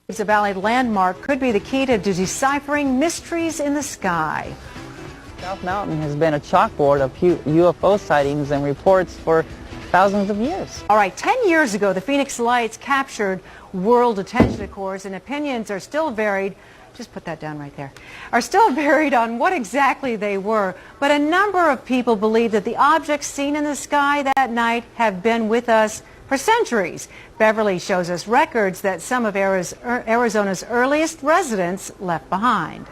The Valley landmark could be the key to deciphering mysteries in the sky. South Mountain has been a chalkboard of UFO sightings and reports for thousands of years. All right, 10 years ago, the Phoenix Lights captured world attention, of course, and opinions are still varied. Just put that down right there. Are still varied on what exactly they were. But a number of people believe that the objects seen in the sky that night have been with us for centuries. Beverly shows us records that some of Arizona's earliest residents left behind.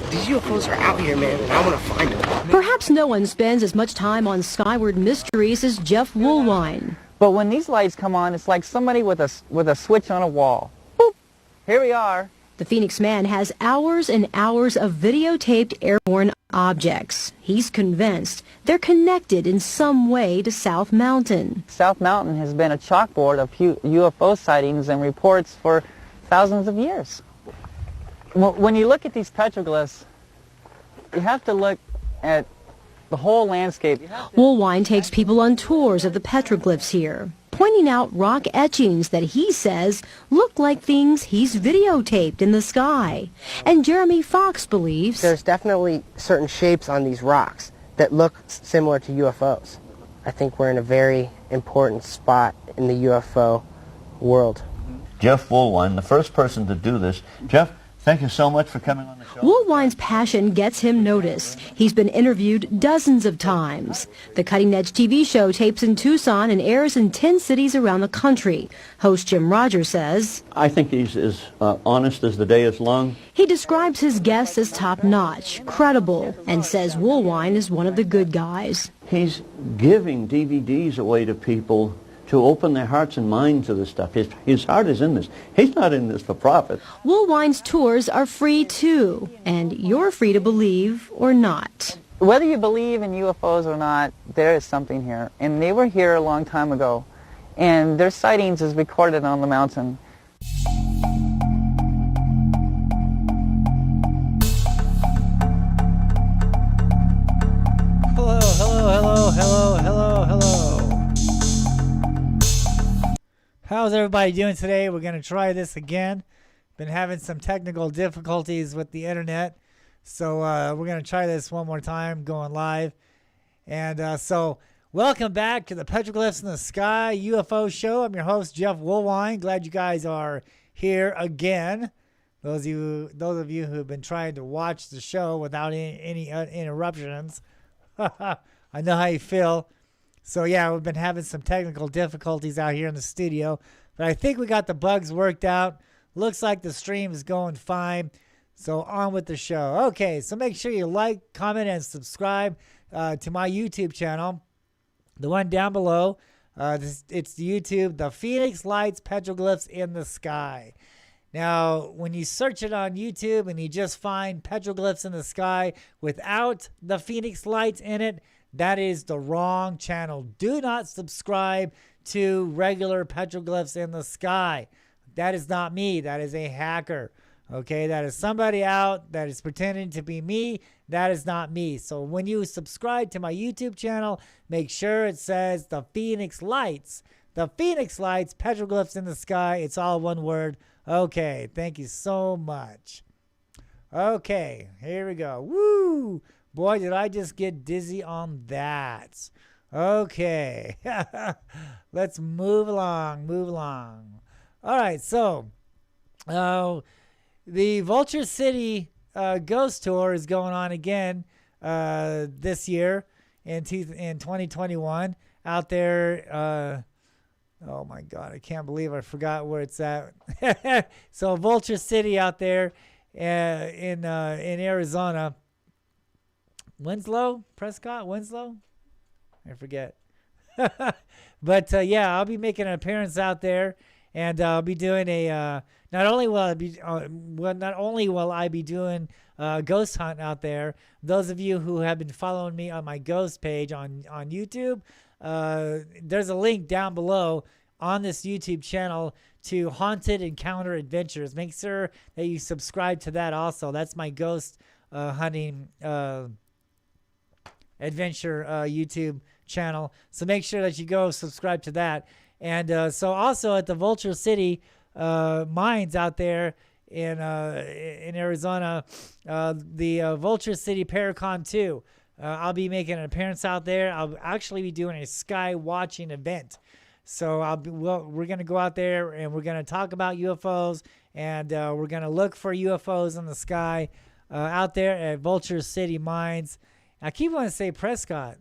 These UFOs are out here, man, and I want to find them. Perhaps no one spends as much time on skyward mysteries as Jeff Woolwine. But when these lights come on, it's like somebody with a switch on a wall. Boop! Here we are. The Phoenix man has hours and hours of videotaped airborne objects. He's convinced they're connected in some way to South Mountain. South Mountain has been a chalkboard of UFO sightings and reports for thousands of years. When you look at these petroglyphs, you have to look at the whole landscape. Woolwine takes people on tours of the petroglyphs here, pointing out rock etchings that he says look like things he's videotaped in the sky. And Jeremy Fox believes there's definitely certain shapes on these rocks that look similar to UFOs. I think we're in a very important spot in the UFO world. Jeff Woolwine, the first person to do this. Jeff, thank you so much for coming on the show. Woolwine's passion gets him noticed. He's been interviewed dozens of times. The Cutting Edge TV show tapes in Tucson and airs in 10 cities around the country. Host Jim Rogers says, I think he's as honest as the day is long. He describes his guests as top-notch, credible, and says Woolwine is one of the good guys. He's giving DVDs away to people to open their hearts and minds to this stuff. His heart is in this. He's not in this for profit. Woolwine's tours are free too, and you're free to believe or not. Whether you believe in UFOs or not, there is something here. And they were here a long time ago. And their sightings is recorded on the mountain. Hello, hello, hello, hello, hello, hello. How's everybody doing today? We're going to try this again. Been having some technical difficulties with the internet. So we're going to try this one more time, going live. And so welcome back to the Petroglyphs in the Sky UFO Show. I'm your host, Jeff Woolwine. Glad you guys are here again. Those of you who have been trying to watch the show without any interruptions. I know how you feel. So yeah, we've been having some technical difficulties out here in the studio, but I think we got the bugs worked out. Looks like the stream is going fine. So on with the show. Okay, so make sure you like, comment, and subscribe to my YouTube channel. The one down below. It's the YouTube, the Phoenix Lights Petroglyphs in the Sky. Now, when you search it on YouTube and you just find Petroglyphs in the Sky without the Phoenix Lights in it, that is the wrong channel. Do not subscribe to regular Petroglyphs in the Sky. That is not me. That is a hacker. Okay, that is somebody out that is pretending to be me. That is not me. So when you subscribe to my YouTube channel, make sure it says the Phoenix Lights. The Phoenix Lights, Petroglyphs in the Sky. It's all one word. Okay, thank you so much. Okay, here we go. Woo! Boy, did I just get dizzy on that. Okay. Let's move along, move along. All right, so the Vulture City Ghost Tour is going on again this year in 2021 out there. Oh, my God, I can't believe I forgot where it's at. So Vulture City out there in Arizona. Winslow? I forget. But yeah, I'll be making an appearance out there, and I'll be doing a not only will I be doing a ghost hunt out there. Those of you who have been following me on my ghost page on YouTube, there's a link down below on this YouTube channel to Haunted Encounter Adventures. Make sure that you subscribe to that also. That's my ghost hunting adventure YouTube channel. So make sure that you go subscribe to that. And so also at the Vulture City mines out there in Arizona, the Vulture City Paracon 2. I'll be making an appearance out there. I'll actually be doing a sky watching event. So we're going to go out there and we're going to talk about UFOs, and we're going to look for UFOs in the sky out there at Vulture City Mines. I keep wanting to say Prescott,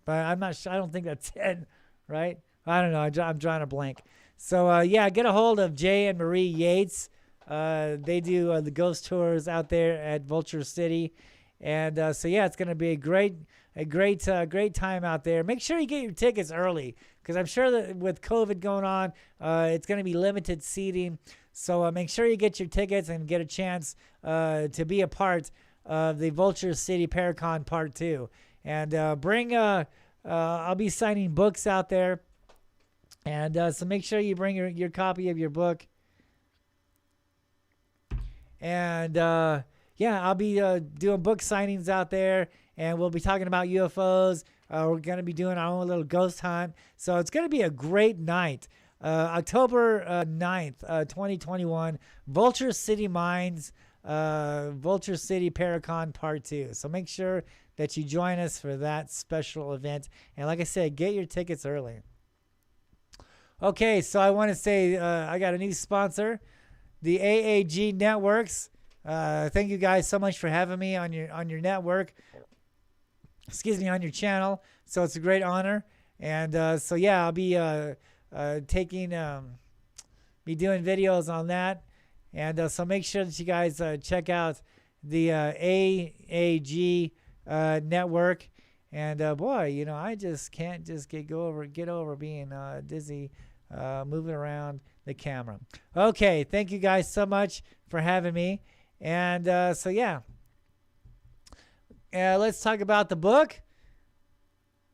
but I'm not sure. I don't think that's it, right? I don't know. I'm drawing a blank. So, yeah, get a hold of Jay and Marie Yates. They do the ghost tours out there at Vulture City. And so, yeah, it's going to be a great time out there. Make sure you get your tickets early, because I'm sure that with COVID going on, it's going to be limited seating. So make sure you get your tickets and get a chance to be a part of the Vulture City Paracon Part 2. And I'll be signing books out there. And so make sure you bring your copy of your book. And yeah, I'll be doing book signings out there, and we'll be talking about UFOs. We're going to be doing our own little ghost hunt. So it's going to be a great night. October 9th, 2021, Vulture City Mines, Vulture City Paracon Part 2. So make sure that you join us for that special event. And like I said, get your tickets early. Okay, so I want to say I got a new sponsor, the AAG Networks. Thank you guys so much for having me on your network. Excuse me, on your channel. So it's a great honor. And so yeah, I'll be be doing videos on that. And so make sure that you guys check out the AAG network. And boy, you know, I just can't just get over being dizzy. Moving around the camera. Okay, thank you guys so much for having me. And so yeah, let's talk about the book.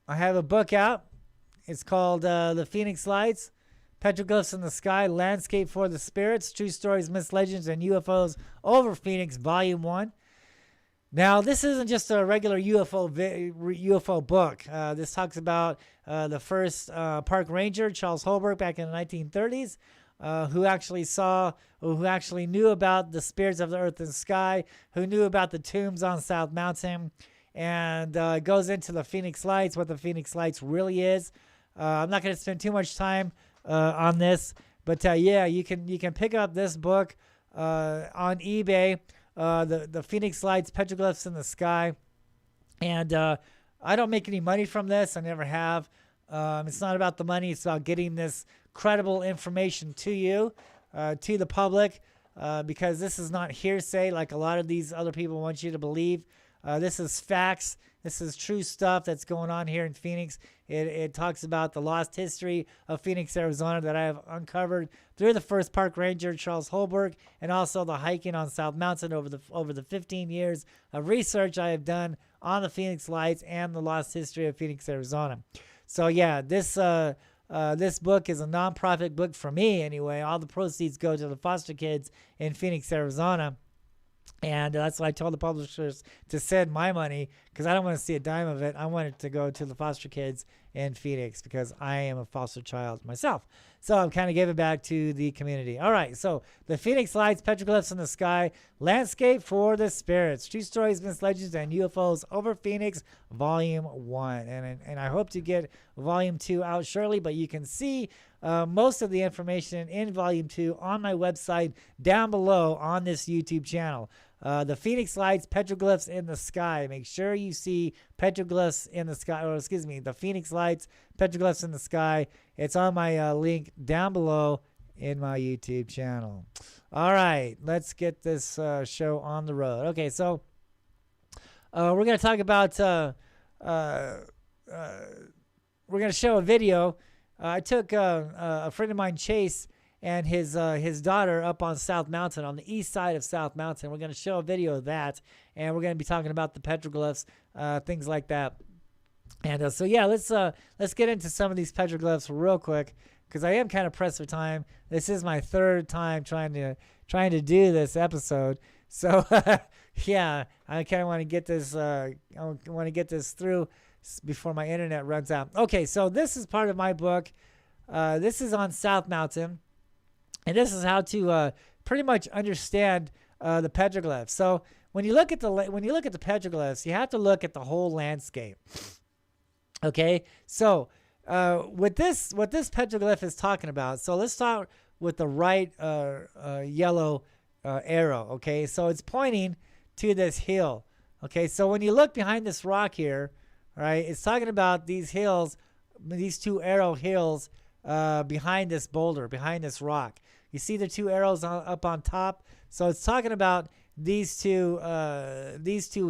I have a book out. It's called The Phoenix Lights, Petroglyphs in the Sky, Landscape for the Spirits, True Stories, Myths, Legends, and UFOs over Phoenix, Volume 1. Now, this isn't just a regular UFO book. This talks about the first park ranger, Charles Holbrook, back in the 1930s, who actually knew about the spirits of the earth and sky, who knew about the tombs on South Mountain, and goes into the Phoenix Lights, what the Phoenix Lights really is. I'm not going to spend too much time on this, but yeah, you can pick up this book on eBay. The Phoenix Lights, Petroglyphs in the Sky. And I don't make any money from this. I never have. It's not about the money. It's about getting this credible information to you, to the public, because this is not hearsay like a lot of these other people want you to believe. This is facts. This is true stuff that's going on here in Phoenix. It talks about the lost history of Phoenix, Arizona that I have uncovered through the first park ranger, Charles Holbrook, and also the hiking on South Mountain over the 15 years of research I have done on the Phoenix Lights and the lost history of Phoenix, Arizona. So yeah, this book is a nonprofit book for me anyway. All the proceeds go to the foster kids in Phoenix, Arizona. And that's why I told the publishers to send my money, because I don't want to see a dime of it. I want it to go to the foster kids in Phoenix, because I am a foster child myself. So I'm kind of giving back to the community. All right, so the Phoenix Lights, Petroglyphs in the Sky, Landscape for the Spirits, True Stories, Myths, Legends, and UFOs over Phoenix, Volume 1. And I hope to get Volume 2 out shortly, but you can see most of the information in Volume 2 on my website down below on this YouTube channel. The Phoenix Lights, Petroglyphs in the Sky. Make sure you see Petroglyphs in the Sky, or excuse me, the Phoenix Lights, Petroglyphs in the Sky. It's on my link down below in my YouTube channel. All right, let's get this show on the road. Okay, so we're going to talk about, we're going to show a video. I took a friend of mine, Chase, and his daughter up on South Mountain, on the east side of South Mountain. We're going to show a video of that, and we're going to be talking about the petroglyphs, things like that. And so yeah, let's get into some of these petroglyphs real quick, because I am kind of pressed for time. This is my third time trying to do this episode, so yeah, I kind of want to get this. I want to get this through before my internet runs out. Okay, so this is part of my book. This is on South Mountain. And this is how to pretty much understand the petroglyphs. So when you look at the petroglyphs, you have to look at the whole landscape. Okay, so what this petroglyph is talking about. So let's start with the right yellow arrow. Okay, so it's pointing to this hill. Okay, so when you look behind this rock here, all right, it's talking about these hills, these two arrow hills behind this boulder, behind this rock. You see the two arrows up on top? So it's talking about these two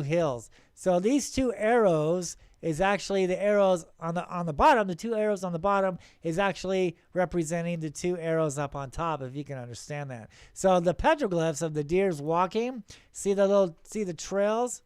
hills. So these two arrows is actually the arrows on the bottom. The two arrows on the bottom is actually representing the two arrows up on top, if you can understand that. So the petroglyphs of the deers walking, see the trails?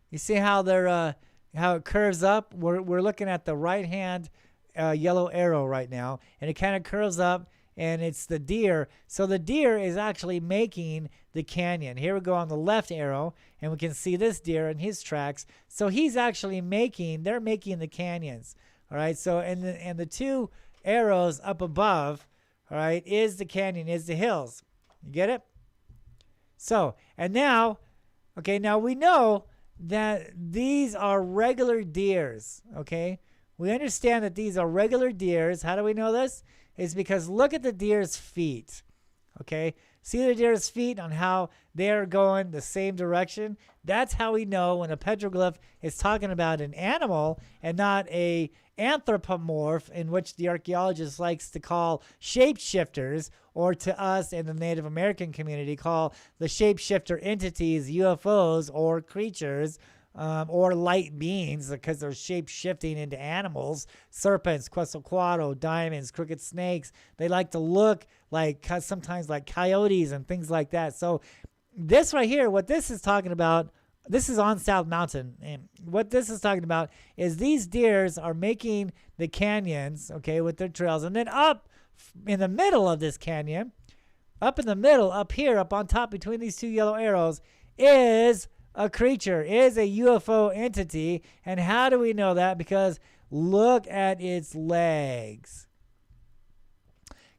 You see how they're how it curves up? We're looking at the right hand yellow arrow right now, and it kind of curves up, and it's the deer. So the deer is actually making the canyon. Here we go on the left arrow, and we can see this deer in his tracks. So he's actually they're making the canyons. All right. So and the two arrows up above, all right, is the canyon, is the hills. You get it? So, and now, okay, now we know that these are regular deers. Okay. We understand that these are regular deers. How do we know this? It's because look at the deer's feet. Okay, see the deer's feet on how they're going the same direction? That's how we know when a petroglyph is talking about an animal and not a anthropomorph, in which the archaeologist likes to call shapeshifters, or to us in the Native American community call the shapeshifter entities UFOs or creatures, or light beings, because they're shape-shifting into animals, serpents, quetzalcoatl, diamonds, crooked snakes. They like to look like sometimes like coyotes and things like that. So this right here, what this is talking about, this is on South Mountain, and what this is talking about is these deers are making the canyons, okay, with their trails, and then up in the middle of this canyon, up in the middle, up here, up on top between these two yellow arrows, is a creature, is a UFO entity. And how do we know that? Because look at its legs.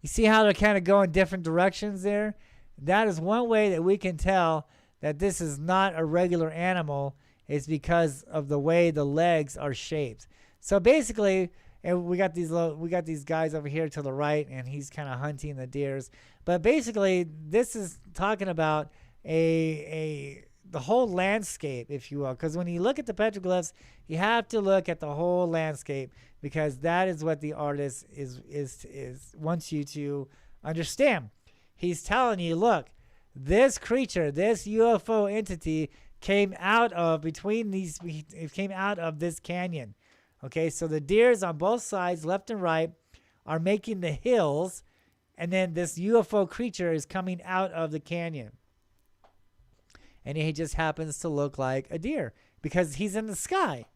You see how they're kind of going different directions there? That is one way that we can tell that this is not a regular animal, is because of the way the legs are shaped. So basically, and we got these guys over here to the right, and he's kind of hunting the deers. But basically, this is talking about the whole landscape, if you will, because when you look at the petroglyphs, you have to look at the whole landscape, because that is what the artist is wants you to understand. He's telling you, look, this creature, this UFO entity came out of this canyon. Okay, so the deers on both sides, left and right, are making the hills, and then this UFO creature is coming out of the canyon. And he just happens to look like a deer because he's in the sky.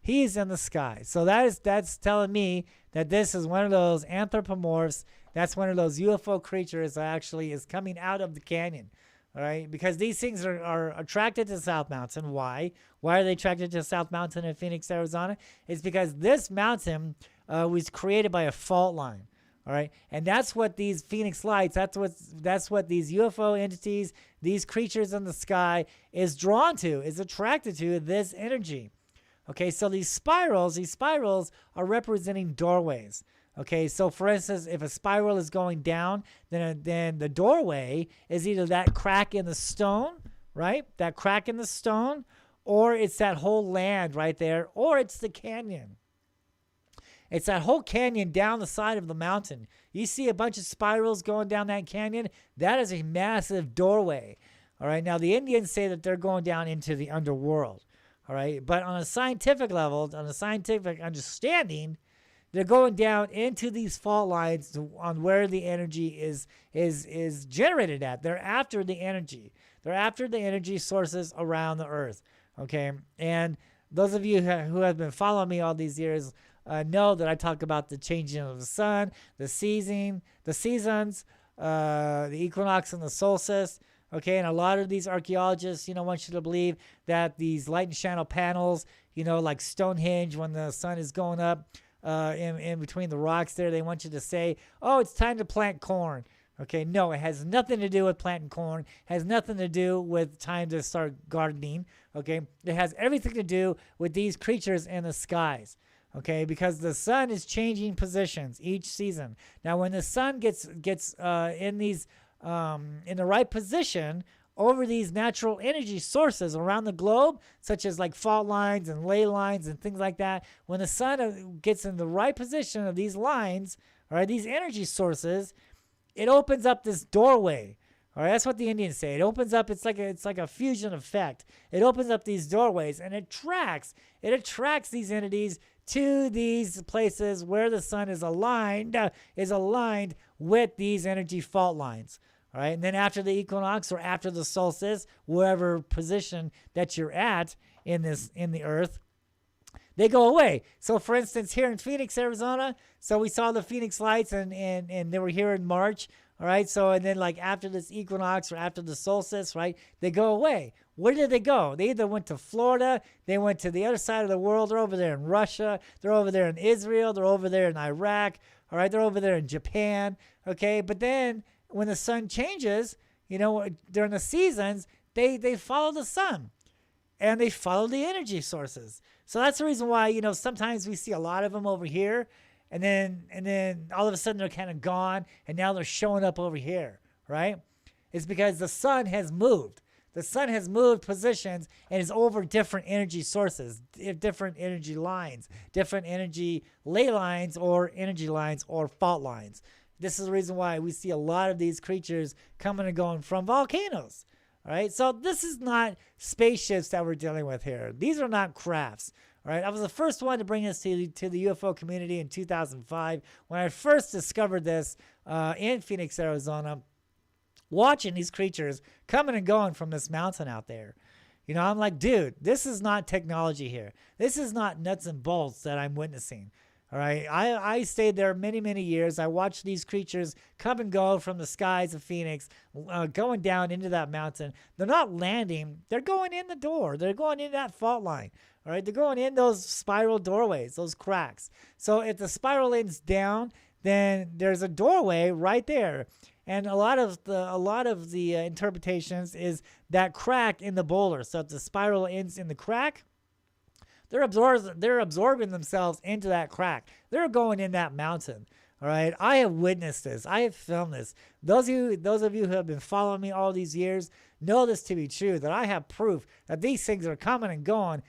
He's in the sky. So that's telling me that this is one of those anthropomorphs. That's one of those UFO creatures that actually is coming out of the canyon. All right, because these things are attracted to South Mountain. Why? Why are they attracted to South Mountain in Phoenix, Arizona? It's because this mountain was created by a fault line. All right, and that's what these Phoenix lights, that's what these UFO entities, these creatures in the sky is drawn to, is attracted to, this energy. Okay, so these spirals are representing doorways. Okay, so for instance, if a spiral is going down, then the doorway is either that crack in the stone, right? That crack in the stone, or it's that whole land right there, or it's the canyon. It's that whole canyon down the side of the mountain. You see a bunch of spirals going down that canyon. That is a massive doorway. All right. Now, the Indians say that they're going down into the underworld. All right. But on a scientific level, on a scientific understanding, they're going down into these fault lines on where the energy is generated at. They're after the energy. They're after the energy sources around the earth. Okay. And those of you who have been following me all these years know that I talk about the changing of the sun, the seasons, the equinox and the solstice. Okay, and a lot of these archaeologists, want you to believe that these light and shadow panels, like Stonehenge when the sun is going up, in between the rocks there. They want you to say, oh, it's time to plant corn. Okay, no, it has nothing to do with planting corn. It has nothing to do with time to start gardening. Okay, it has everything to do with these creatures in the skies. Okay, because the sun is changing positions each season. Now, when the sun gets in these in the right position over these natural energy sources around the globe, such as like fault lines and ley lines and things like that, when the sun gets in the right position of these lines, all right, these energy sources, it opens up this doorway. All right, that's what the Indians say. It opens up. It's like a fusion effect. It opens up these doorways and it attracts these entities to these places where the sun is aligned with these energy fault lines. All right, and then after the equinox or after the solstice, wherever position that you're at in the earth, they go away. So, for instance, here in Phoenix, Arizona, so we saw the Phoenix lights, and they were here in March. All right, so and then like after this equinox or after the solstice, right, they go away. Where did they go? They either went to Florida, they went to the other side of the world. They're over there in Russia, they're over there in Israel, they're over there in Iraq. All right, they're over there in Japan. Okay, but then when the sun changes, during the seasons, they follow the sun. And they follow the energy sources. So that's the reason why, sometimes we see a lot of them over here, and then all of a sudden they're kind of gone, and now they're showing up over here, right? It's because the sun has moved. The sun has moved positions and is over different energy sources, different energy lines, different energy ley lines or energy lines or fault lines. This is the reason why we see a lot of these creatures coming and going from volcanoes. All right, so this is not spaceships that we're dealing with here. These are not crafts. All right, I was the first one to bring this to the UFO community in 2005 when I first discovered this in Phoenix, Arizona, watching these creatures coming and going from this mountain out there. I'm like, dude, this is not technology here. This is not nuts and bolts that I'm witnessing. All right, I stayed there many, many years. I watched these creatures come and go from the skies of Phoenix, going down into that mountain. They're not landing. They're going in the door. They're going in that fault line. All right, they're going in those spiral doorways, those cracks. So if the spiral ends down, then there's a doorway right there. And a lot of the interpretations is that crack in the boulder. So if the spiral ends in the crack, they're absorbing themselves into that crack. They're going in that mountain. All right. I have witnessed this. I have filmed this. Those of you who have been following me all these years know this to be true, that I have proof that these things are coming and going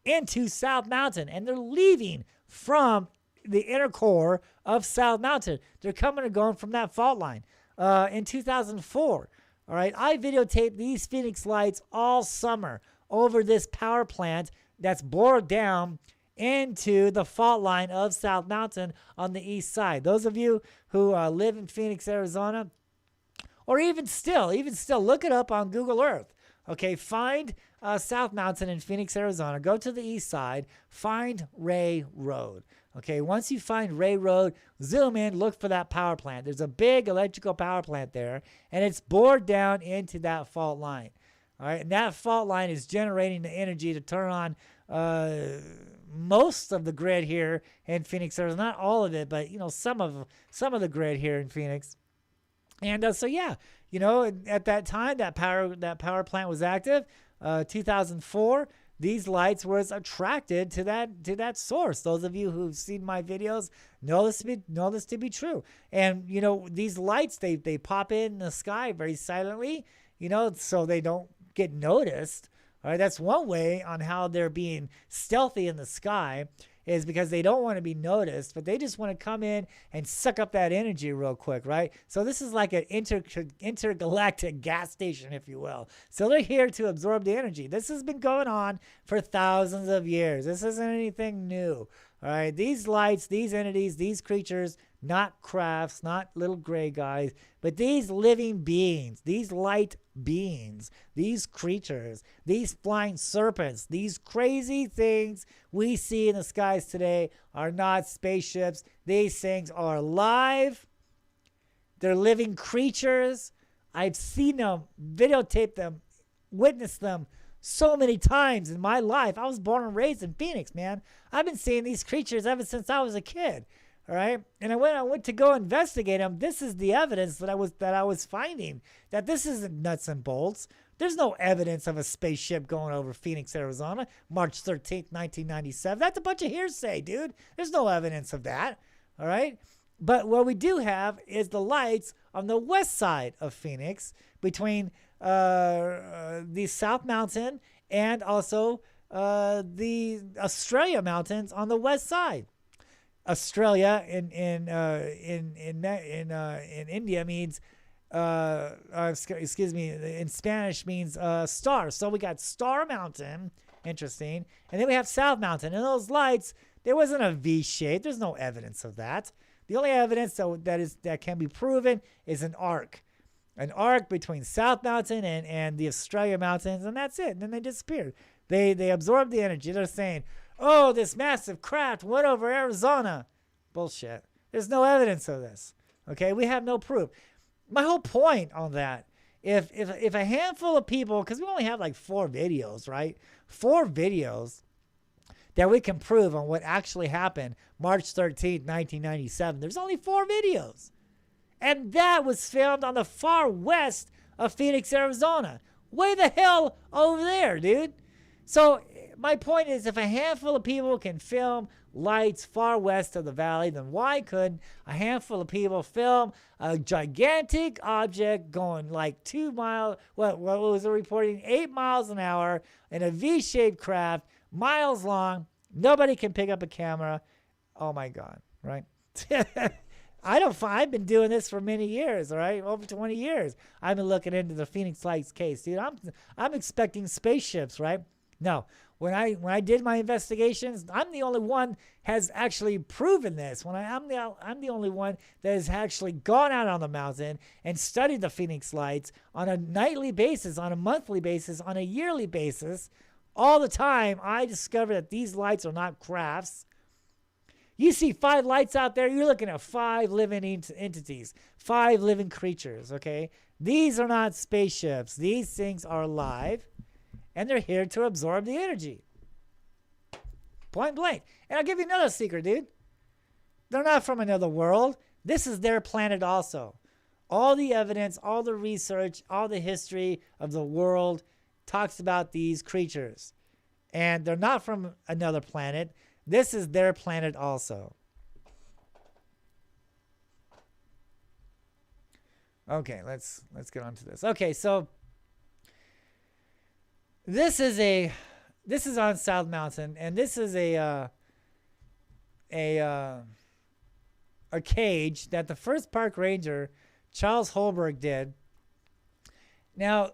into South Mountain, and they're leaving from the inner core of South Mountain. They're coming and going from that fault line. In 2004, all right, I videotaped these Phoenix lights all summer over this power plant that's bored down into the fault line of South Mountain on the east side. Those of you who live in Phoenix, Arizona, or even still, look it up on Google Earth. Okay, find South Mountain in Phoenix, Arizona. Go to the east side. Find Ray Road. Okay, once you find Ray Road, zoom in, look for that power plant. There's a big electrical power plant there, and it's bored down into that fault line. All right, and that fault line is generating the energy to turn on most of the grid here in Phoenix. There's not all of it, but some of the grid here in Phoenix. And so yeah, at that time that power plant was active. 2004. These lights was attracted to that source. Those of you who've seen my videos know this to be true. And these lights they pop in the sky very silently, so they don't get noticed. All right, that's one way on how they're being stealthy in the sky, is because they don't want to be noticed, but they just want to come in and suck up that energy real quick, right? So this is like an intergalactic gas station, if you will. So they're here to absorb the energy. This has been going on for thousands of years. This isn't anything new. All right, these lights, these entities, these creatures, not crafts, not little gray guys, but these living beings, these light beings, these creatures, these flying serpents, these crazy things we see in the skies today are not spaceships. These things are alive. They're living creatures. I've seen them, videotaped them, witnessed them so many times in my life. I was born and raised in Phoenix, man. I've been seeing these creatures ever since I was a kid. All right, and when I went to go investigate them, this is the evidence that I was finding, that this isn't nuts and bolts. There's no evidence of a spaceship going over Phoenix, Arizona, March 13th, 1997. That's a bunch of hearsay, dude. There's no evidence of that. All right. But what we do have is the lights on the west side of Phoenix between the South Mountain and also the Australia Mountains on the west side. Australia in India means excuse me, in Spanish means star. So we got Star Mountain, interesting, and then we have South Mountain. And those lights, there wasn't a V shape. There's no evidence of that. The only evidence that can be proven is an arc between South Mountain and the Australia Mountains, and that's it. And then they disappeared. They absorbed the energy. They're saying, oh, this massive craft went over Arizona. Bullshit. There's no evidence of this. Okay, we have no proof. My whole point on that, if a handful of people, because we only have like 4 videos, right? 4 videos that we can prove on what actually happened March 13th, 1997. There's only 4 videos. And that was filmed on the far west of Phoenix, Arizona. Way the hell over there, dude. So my point is, if a handful of people can film lights far west of the valley, then why couldn't a handful of people film a gigantic object going like 2 miles, what was it reporting, 8 miles an hour in a V-shaped craft, miles long? Nobody can pick up a camera. Oh my God, right? I've been doing this for many years, all right? Over 20 years. I've been looking into the Phoenix Lights case, dude. I'm expecting spaceships, right? No, when I did my investigations, I'm the only one has actually proven this. I'm the only one that has actually gone out on the mountain and studied the Phoenix Lights on a nightly basis, on a monthly basis, on a yearly basis. All the time, I discovered that these lights are not crafts. You see 5 lights out there, you're looking at 5 living entities, 5 living creatures, okay? These are not spaceships. These things are alive, and they're here to absorb the energy. Point blank. And I'll give you another secret, dude. They're not from another world. This is their planet also. All the evidence, all the research, all the history of the world talks about these creatures. And they're not from another planet. This is their planet also. Okay, let's get on to this. Okay, so this is on South Mountain, and this is a cage that the first park ranger, Charles Holberg, did. Now,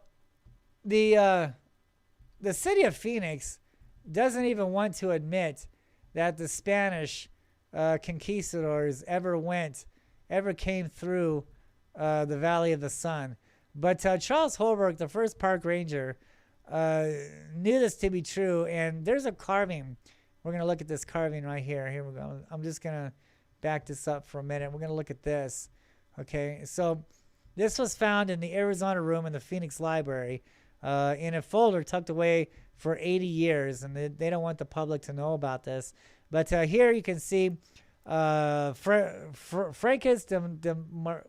the city of Phoenix doesn't even want to admit that the Spanish conquistadors ever came through the Valley of the Sun. But Charles Holberg, the first park ranger, knew this to be true. And there's a carving. We're going to look at this carving right here. Here we go. I'm just going to back this up for a minute. We're going to look at this. Okay, so this was found in the Arizona room in the Phoenix Library in a folder tucked away for 80 years, and they don't want the public to know about this. But here you can see Francis de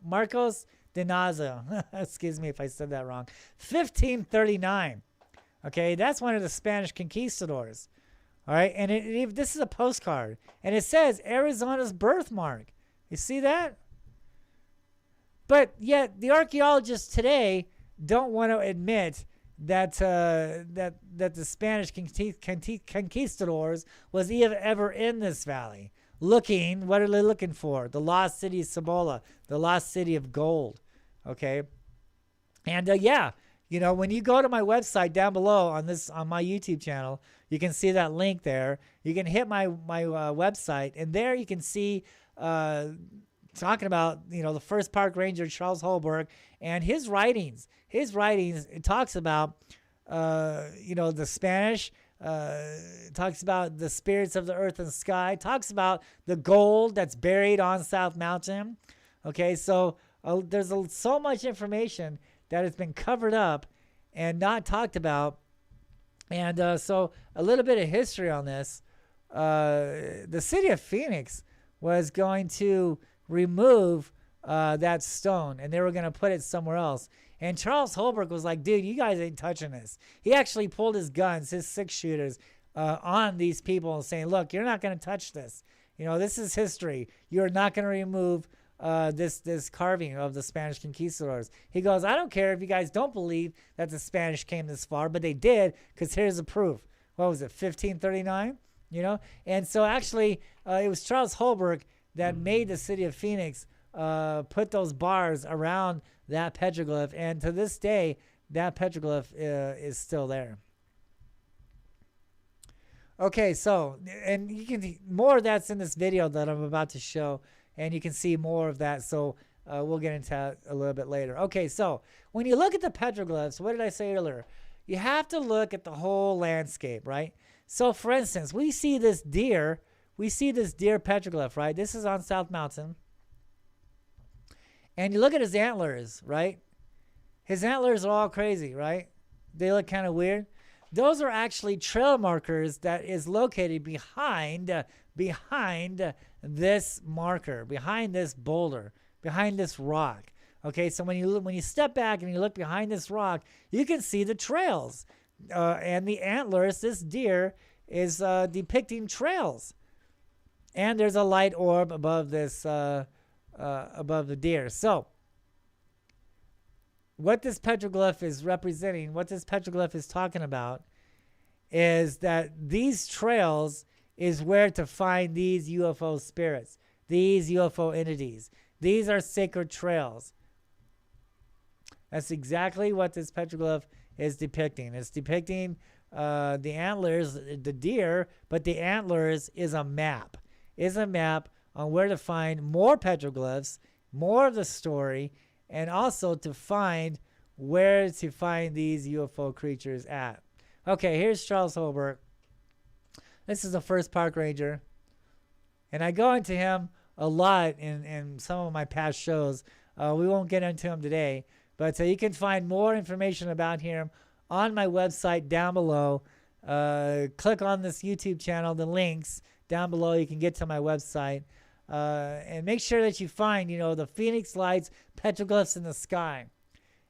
Marcos de Naza. Excuse me if I said that wrong. 1539. Okay, that's one of the Spanish conquistadors. All right, and this is a postcard, and it says Arizona's birthmark. You see that? But yet the archaeologists today don't want to admit that that the Spanish conquistadors was ever in this valley. Looking, what are they looking for? The lost city of Cibola, the lost city of gold. Okay, and yeah, you know, when you go to my website down below on my YouTube channel, you can see that link there. You can hit my website, and there you can see talking about, you know, the first park ranger, Charles Holberg, and his writings. It talks about, you know, the Spanish, talks about the spirits of the earth and sky, talks about the gold that's buried on South Mountain. Okay, so there's so much information that has been covered up and not talked about And so a little bit of history on this. The city of Phoenix was going to remove that stone, and they were going to put it somewhere else. And Charles Holbrook was like, dude, you guys ain't touching this. He actually pulled his guns, his 6-shooters, on these people and saying, look, you're not going to touch this. You know, this is history. You're not going to remove this carving of the Spanish conquistadors. He goes, I don't care if you guys don't believe that the Spanish came this far, but they did, because here's the proof. What was it, 1539? You know? And so actually, it was Charles Holbrook that made the city of Phoenix put those bars around that petroglyph, and to this day, that petroglyph is still there. Okay, so, and you can, more of that's in this video that I'm about to show, and you can see more of that, so we'll get into that a little bit later. Okay, so, when you look at the petroglyphs, what did I say earlier? You have to look at the whole landscape, right? So, for instance, we see this deer petroglyph, right? This is on South Mountain. And you look at his antlers, right? His antlers are all crazy, right? They look kind of weird. Those are actually trail markers that is located behind this marker, behind this boulder, behind this rock. Okay, so when you step back and you look behind this rock, you can see the trails. And the antlers, this deer is depicting trails. And there's a light orb above this above the deer. So what this petroglyph is representing, what this petroglyph is talking about, is that these trails is where to find these UFO spirits, these UFO entities. These are sacred trails. That's exactly what this petroglyph is depicting. It's depicting the antlers, the deer, but the antlers is a map. Is a map on where to find more petroglyphs, more of the story, and also to find where to find these UFO creatures at. Okay, here's Charles Holbrook. This is the first park ranger. And I go into him a lot in some of my past shows. We won't get into him today. But you can find more information about him on my website down below. Click on this YouTube channel, the links down below. You can get to my website. And make sure that you find, the Phoenix Lights petroglyphs in the sky.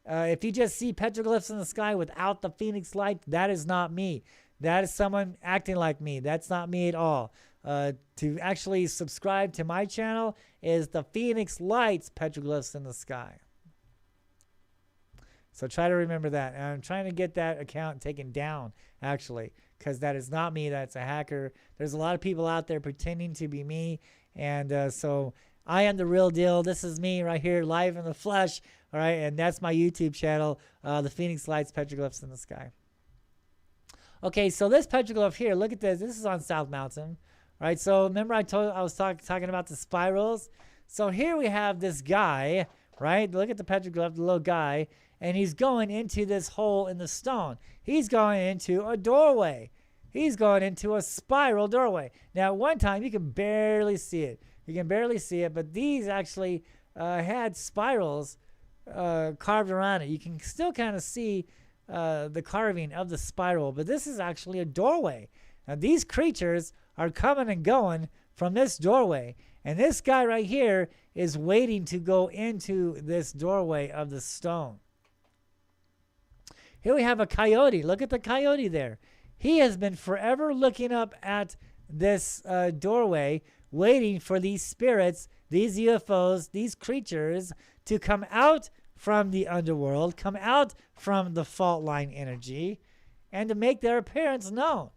If you just see petroglyphs in the sky without the Phoenix Light, that is not me. That is someone acting like me. That's not me at all. To actually subscribe to my channel is the Phoenix Lights petroglyphs in the sky. So try to remember that. And I'm trying to get that account taken down, actually, because that is not me. That's a hacker. There's a lot of people out there pretending to be me. And so I am the real deal. This is me right here, live in the flesh. All right, and that's my YouTube channel, the Phoenix Lights Petroglyphs in the Sky. Okay, so this petroglyph here, look at this. This is on South Mountain. All right, so remember I was talking about the spirals? So here we have this guy, right? Look at the petroglyph, the little guy, and he's going into this hole in the stone. He's going into a doorway. He's going into a spiral doorway. Now, at one time, you can barely see it. You can barely see it, but these actually had spirals carved around it. You can still kind of see the carving of the spiral, but this is actually a doorway. Now, these creatures are coming and going from this doorway, and this guy right here is waiting to go into this doorway of the stone. Here we have a coyote. Look at the coyote there. He has been forever looking up at this doorway, waiting for these spirits, these UFOs, these creatures to come out from the underworld, come out from the fault line energy, and to make their appearance known.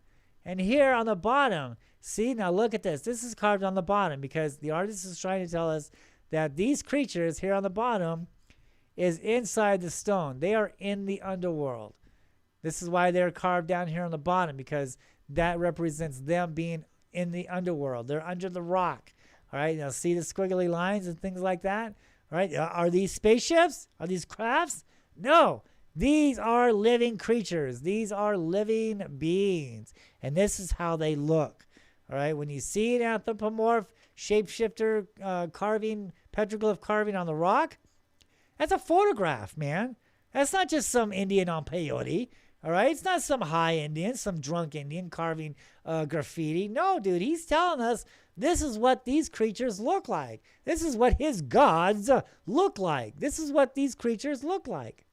And here on the bottom, see, now look at this. This is carved on the bottom because the artist is trying to tell us that these creatures here on the bottom is inside the stone. They are in the underworld. This is why they're carved down here on the bottom, because that represents them being in the underworld. They're under the rock. All right, now see the squiggly lines and things like that? All right, are these spaceships? Are these crafts? No, these are living creatures. These are living beings, and this is how they look. All right, when you see an anthropomorph shapeshifter carving, petroglyph carving on the rock, that's a photograph, man. That's not just some Indian on peyote. All right, it's not some high Indian, some drunk Indian carving graffiti. No, dude, he's telling us this is what these creatures look like. This is what his gods look like. This is what these creatures look like.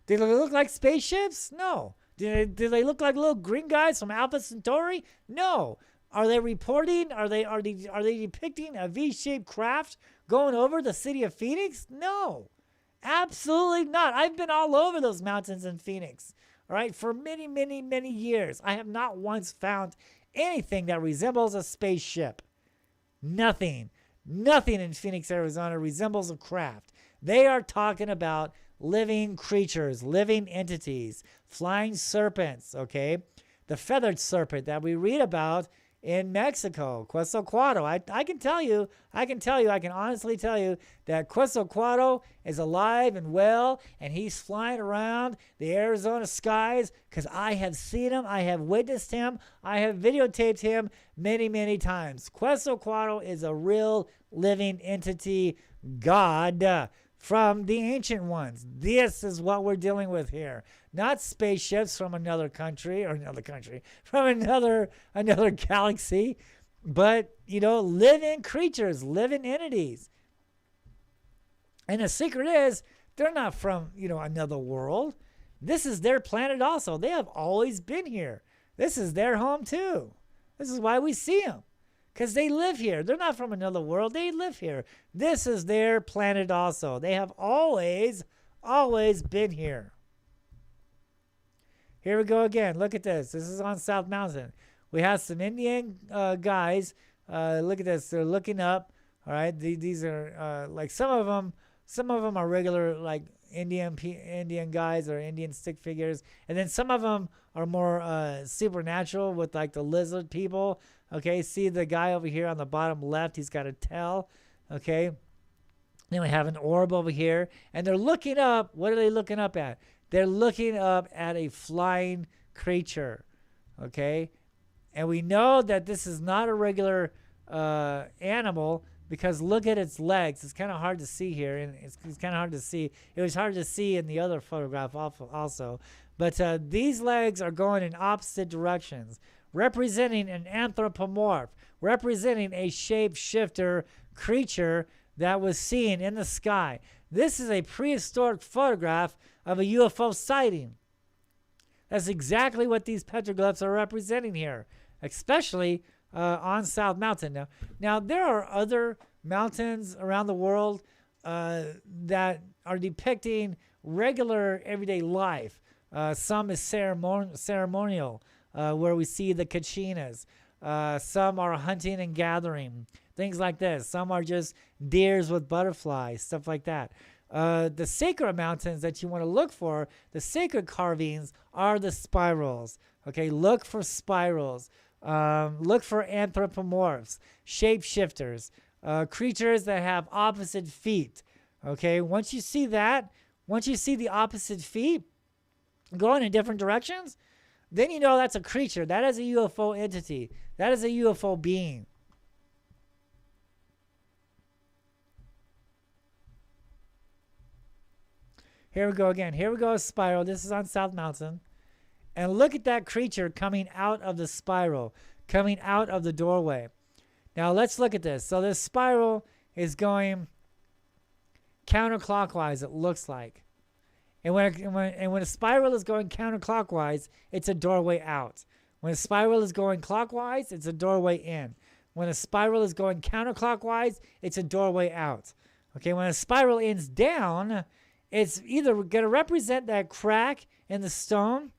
Do they look like spaceships? No. Do they look like little green guys from Alpha Centauri? No. Are they reporting? Are they depicting a V-shaped craft going over the city of Phoenix? No. Absolutely not. I've been all over those mountains in Phoenix, all right, for many, many, many years. I have not once found anything that resembles a spaceship. Nothing. Nothing in Phoenix, Arizona resembles a craft. They are talking about living creatures, living entities, flying serpents, okay? The feathered serpent that we read about in Mexico, Quetzalcoatl. I can honestly tell you that Quetzalcoatl is alive and well, and he's flying around the Arizona skies because I have seen him, I have witnessed him, I have videotaped him many, many times. Quetzalcoatl is a real living entity, God, from the ancient ones. This is what we're dealing with here. Not spaceships from another country, from another galaxy, but, living creatures, living entities. And the secret is, they're not from, another world. This is their planet also. They have always been here. This is their home too. This is why we see them. Because they live here. They're not from another world. They live here. This is their planet also. They have always been here. Here we go again. Look at this. This is on South Mountain. We have some Indian guys. Look at this. They're looking up. All right. These are like some of them are regular like Indian guys or Indian stick figures, and then some of them are more supernatural with like the lizard people. Okay, see the guy over here on the bottom left, he's got a tail. Okay, then we have an orb over here, and they're looking up. What are they looking up at? They're looking up at a flying creature. Okay, and we know that this is not a regular animal, because look at its legs. It's kind of hard to see here, and it's kind of hard to see. It was hard to see in the other photograph also. But these legs are going in opposite directions, representing an anthropomorph, representing a shapeshifter creature that was seen in the sky. This is a prehistoric photograph of a UFO sighting. That's exactly what these petroglyphs are representing here, especially on South Mountain. Now there are other mountains around the world that are depicting regular everyday life. Some is ceremonial, where we see the kachinas. Some are hunting and gathering, things like this. Some are just deers with butterflies, stuff like that. The sacred mountains that you want to look for, the sacred carvings, are the spirals. Okay, look for spirals. Look for anthropomorphs, shapeshifters, creatures that have opposite feet. Okay, once you see that, once you see the opposite feet going in different directions, then you know that's a creature. That is a UFO entity. That is a UFO being. Here we go again. Here we go, a spiral. This is on South Mountain. And look at that creature coming out of the spiral, coming out of the doorway. Now let's look at this. So this spiral is going counterclockwise, it looks like. And when a spiral is going counterclockwise, it's a doorway out. When a spiral is going clockwise, it's a doorway in. When a spiral is going counterclockwise, it's a doorway out. Okay, when a spiral ends down, it's either going to represent that crack in the stone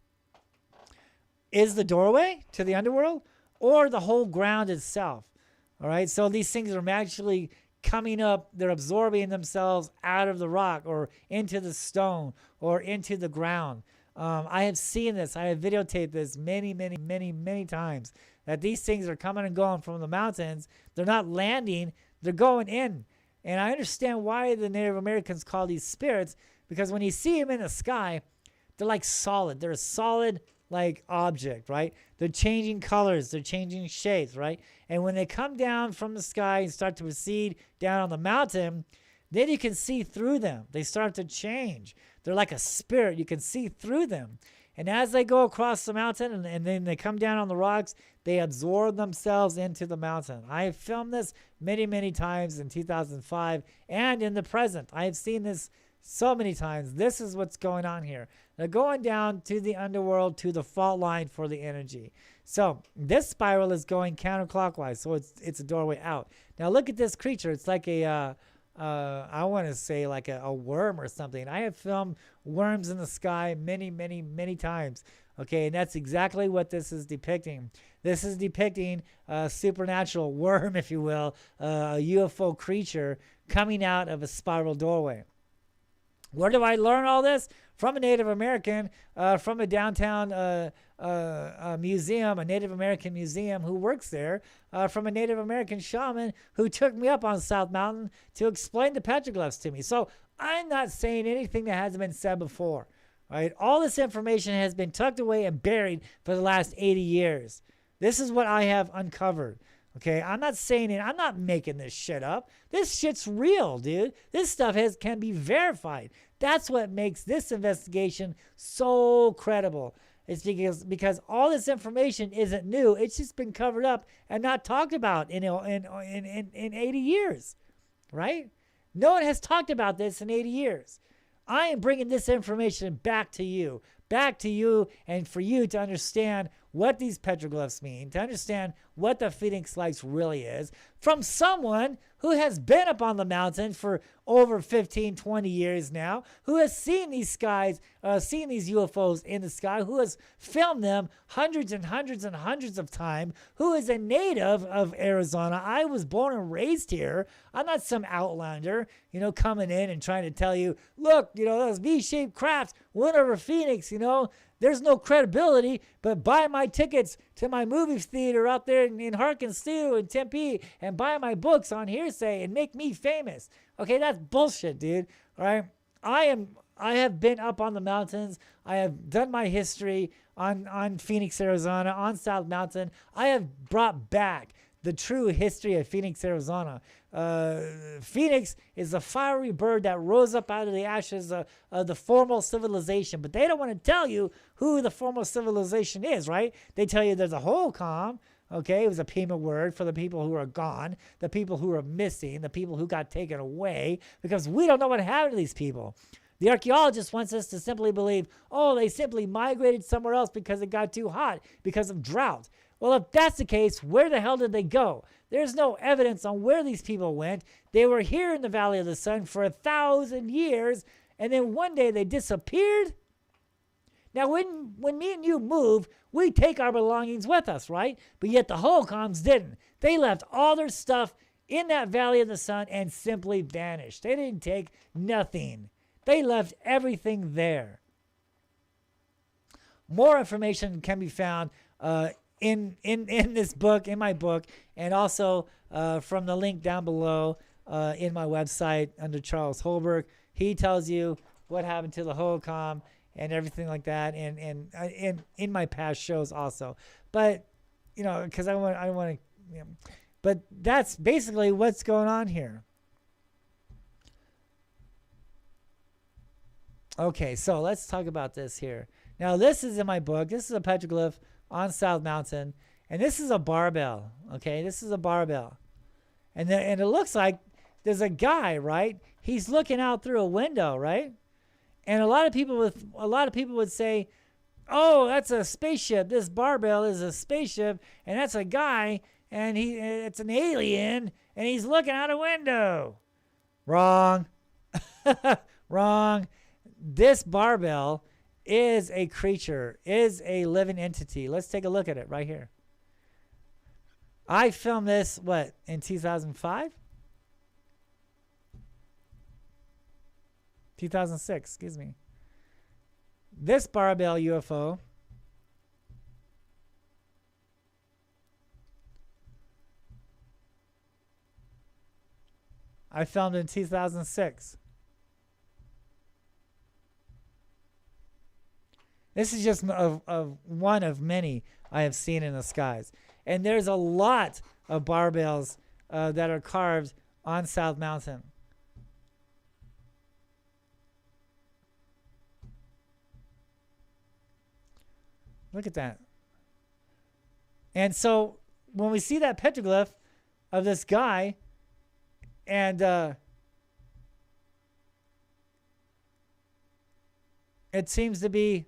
is the doorway to the underworld, or the whole ground itself. All right, so these things are actually coming up, they're absorbing themselves out of the rock or into the stone or into the ground. I have seen this, I have videotaped this many times, that these things are coming and going from the mountains. They're not landing, they're going in. And I understand why the Native Americans call these spirits, because when you see them in the sky, they're like solid. They're a solid like object, right? They're changing colors, they're changing shapes, right? And when they come down from the sky and start to proceed down on the mountain, then you can see through them. They start to change. They're like a spirit. You can see through them. And as they go across the mountain and then they come down on the rocks, they absorb themselves into the mountain. I have filmed this many, many times in 2005 and in the present. I have seen this so many times. This is what's going on here. They're going down to the underworld, to the fault line for the energy. So this spiral is going counterclockwise, so it's a doorway out. Now look at this creature. It's like a I want to say like a worm or something. I have filmed worms in the sky many, many, many times. Okay, and that's exactly what this is depicting. This is depicting a supernatural worm, if you will, a UFO creature coming out of a spiral doorway. Where do I learn all this? From a Native American, from a downtown museum, a Native American museum who works there, from a Native American shaman who took me up on South Mountain to explain the petroglyphs to me. So I'm not saying anything that hasn't been said before. Right? All this information has been tucked away and buried for the last 80 years. This is what I have uncovered. Okay, I'm not saying it. I'm not making this shit up. This shit's real, dude. This stuff can be verified. That's what makes this investigation so credible. It's because all this information isn't new. It's just been covered up and not talked about in 80 years, right? No one has talked about this in 80 years. I am bringing this information back to you, and for you to understand what these petroglyphs mean, to understand what the Phoenix Lights really is, from someone who has been up on the mountain for over 15, 20 years now, who has seen these skies, seen these UFOs in the sky, who has filmed them hundreds and hundreds and hundreds of times, who is a native of Arizona. I was born and raised here. I'm not some outlander, coming in and trying to tell you, look, those V-shaped crafts went over Phoenix, there's no credibility, but buy my tickets to my movie theater out there in Harkins Studio in Tempe and buy my books on hearsay and make me famous. Okay, that's bullshit, dude. All right, I have been up on the mountains. I have done my history on Phoenix, Arizona, on South Mountain. I have brought back the true history of Phoenix, Arizona. Phoenix is a fiery bird that rose up out of the ashes of the formal civilization, but they don't want to tell you who the formal civilization is, right? They tell you there's a holocom. Okay, it was a Pima word for the people who are gone, the people who are missing, the people who got taken away, because we don't know what happened to these people. The archaeologist wants us to simply believe, they simply migrated somewhere else because it got too hot, because of drought. Well, if that's the case, where the hell did they go? There's no evidence on where these people went. They were here in the Valley of the Sun for 1,000 years, and then one day they disappeared. Now, when me and you move, we take our belongings with us, right? But yet the holocoms didn't. They left all their stuff in that Valley of the Sun and simply vanished. They didn't take nothing. They left everything there. More information can be found in this book, in my book, and also from the link down below in my website under Charles Holberg. He tells you what happened to the holocom and everything like that, and in my past shows also. But because I want to, but that's basically what's going on here. Okay, so let's talk about this here. Now, this is in my book. This is a petroglyph on South Mountain, and this is a barbell. Okay, this is a barbell, and it looks like there's a guy, right? He's looking out through a window, right? And a lot of people would say, "Oh, that's a spaceship. This barbell is a spaceship, and that's a guy, and it's an alien, and he's looking out a window." Wrong. Wrong. This barbell is a creature, is a living entity. Let's take a look at it right here. I filmed this, in 2005? 2006, excuse me. This barbell UFO I filmed in 2006. This is just of one of many I have seen in the skies. And there's a lot of barbells that are carved on South Mountain. Look at that. And so when we see that petroglyph of this guy, and it seems to be,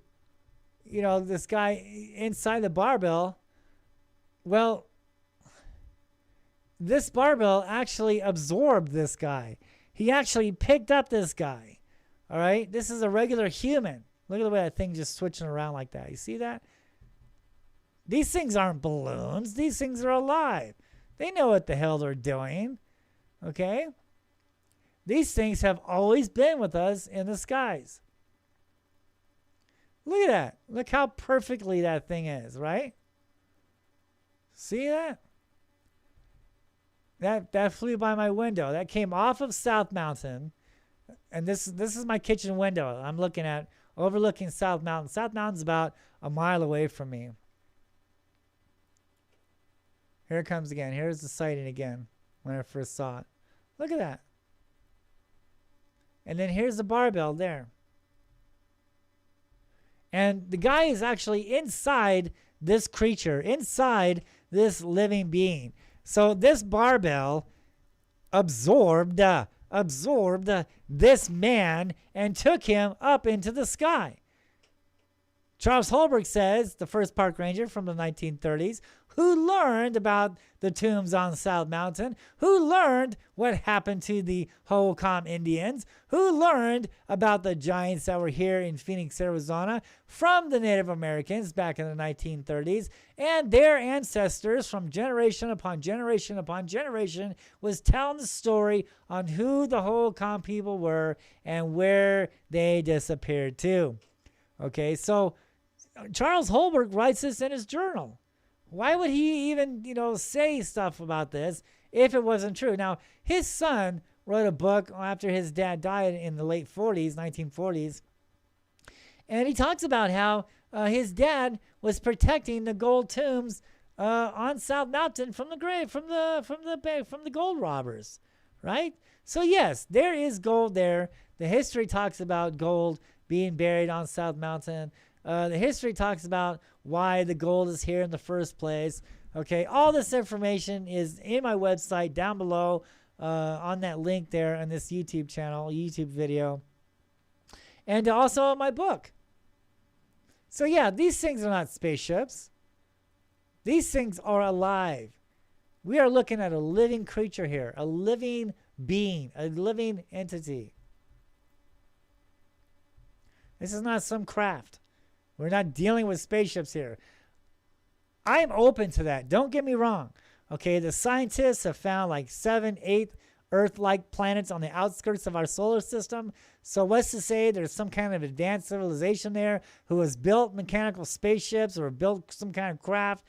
you know, this guy inside the barbell. Well, this barbell actually absorbed this guy. He actually picked up this guy. All right? This is a regular human. Look at the way that thing just switching around like that. You see that? These things aren't balloons. These things are alive. They know what the hell they're doing. Okay? These things have always been with us in the skies. Look at that. Look how perfectly that thing is, right? See that? That flew by my window. That came off of South Mountain. And this is my kitchen window. I'm looking at, overlooking South Mountain. South Mountain's about a mile away from me. Here it comes again. Here's the sighting again when I first saw it. Look at that. And then here's the barbell there. And the guy is actually inside this creature, inside this living being. So this barbell absorbed this man and took him up into the sky. Charles Holbrook says, the first park ranger from the 1930s, who learned about the tombs on South Mountain, who learned what happened to the Hohokam Indians, who learned about the giants that were here in Phoenix, Arizona, from the Native Americans back in the 1930s, and their ancestors from generation upon generation upon generation was telling the story on who the Hohokam people were and where they disappeared to. Okay, so Charles Holbrook writes this in his journal. Why would he even, say stuff about this if it wasn't true? Now, his son wrote a book after his dad died in the late 40s, 1940s, and he talks about how his dad was protecting the gold tombs on South Mountain from the gold robbers, right? So yes, there is gold there. The history talks about gold being buried on South Mountain. The history talks about why the gold is here in the first place. Okay, all this information is in my website down below on that link there on this YouTube channel, YouTube video. And also my book. So yeah, these things are not spaceships. These things are alive. We are looking at a living creature here, a living being, a living entity. This is not some craft. We're not dealing with spaceships here. I'm open to that. Don't get me wrong. Okay, the scientists have found like 7, 8 Earth-like planets on the outskirts of our solar system. So what's to say there's some kind of advanced civilization there who has built mechanical spaceships or built some kind of craft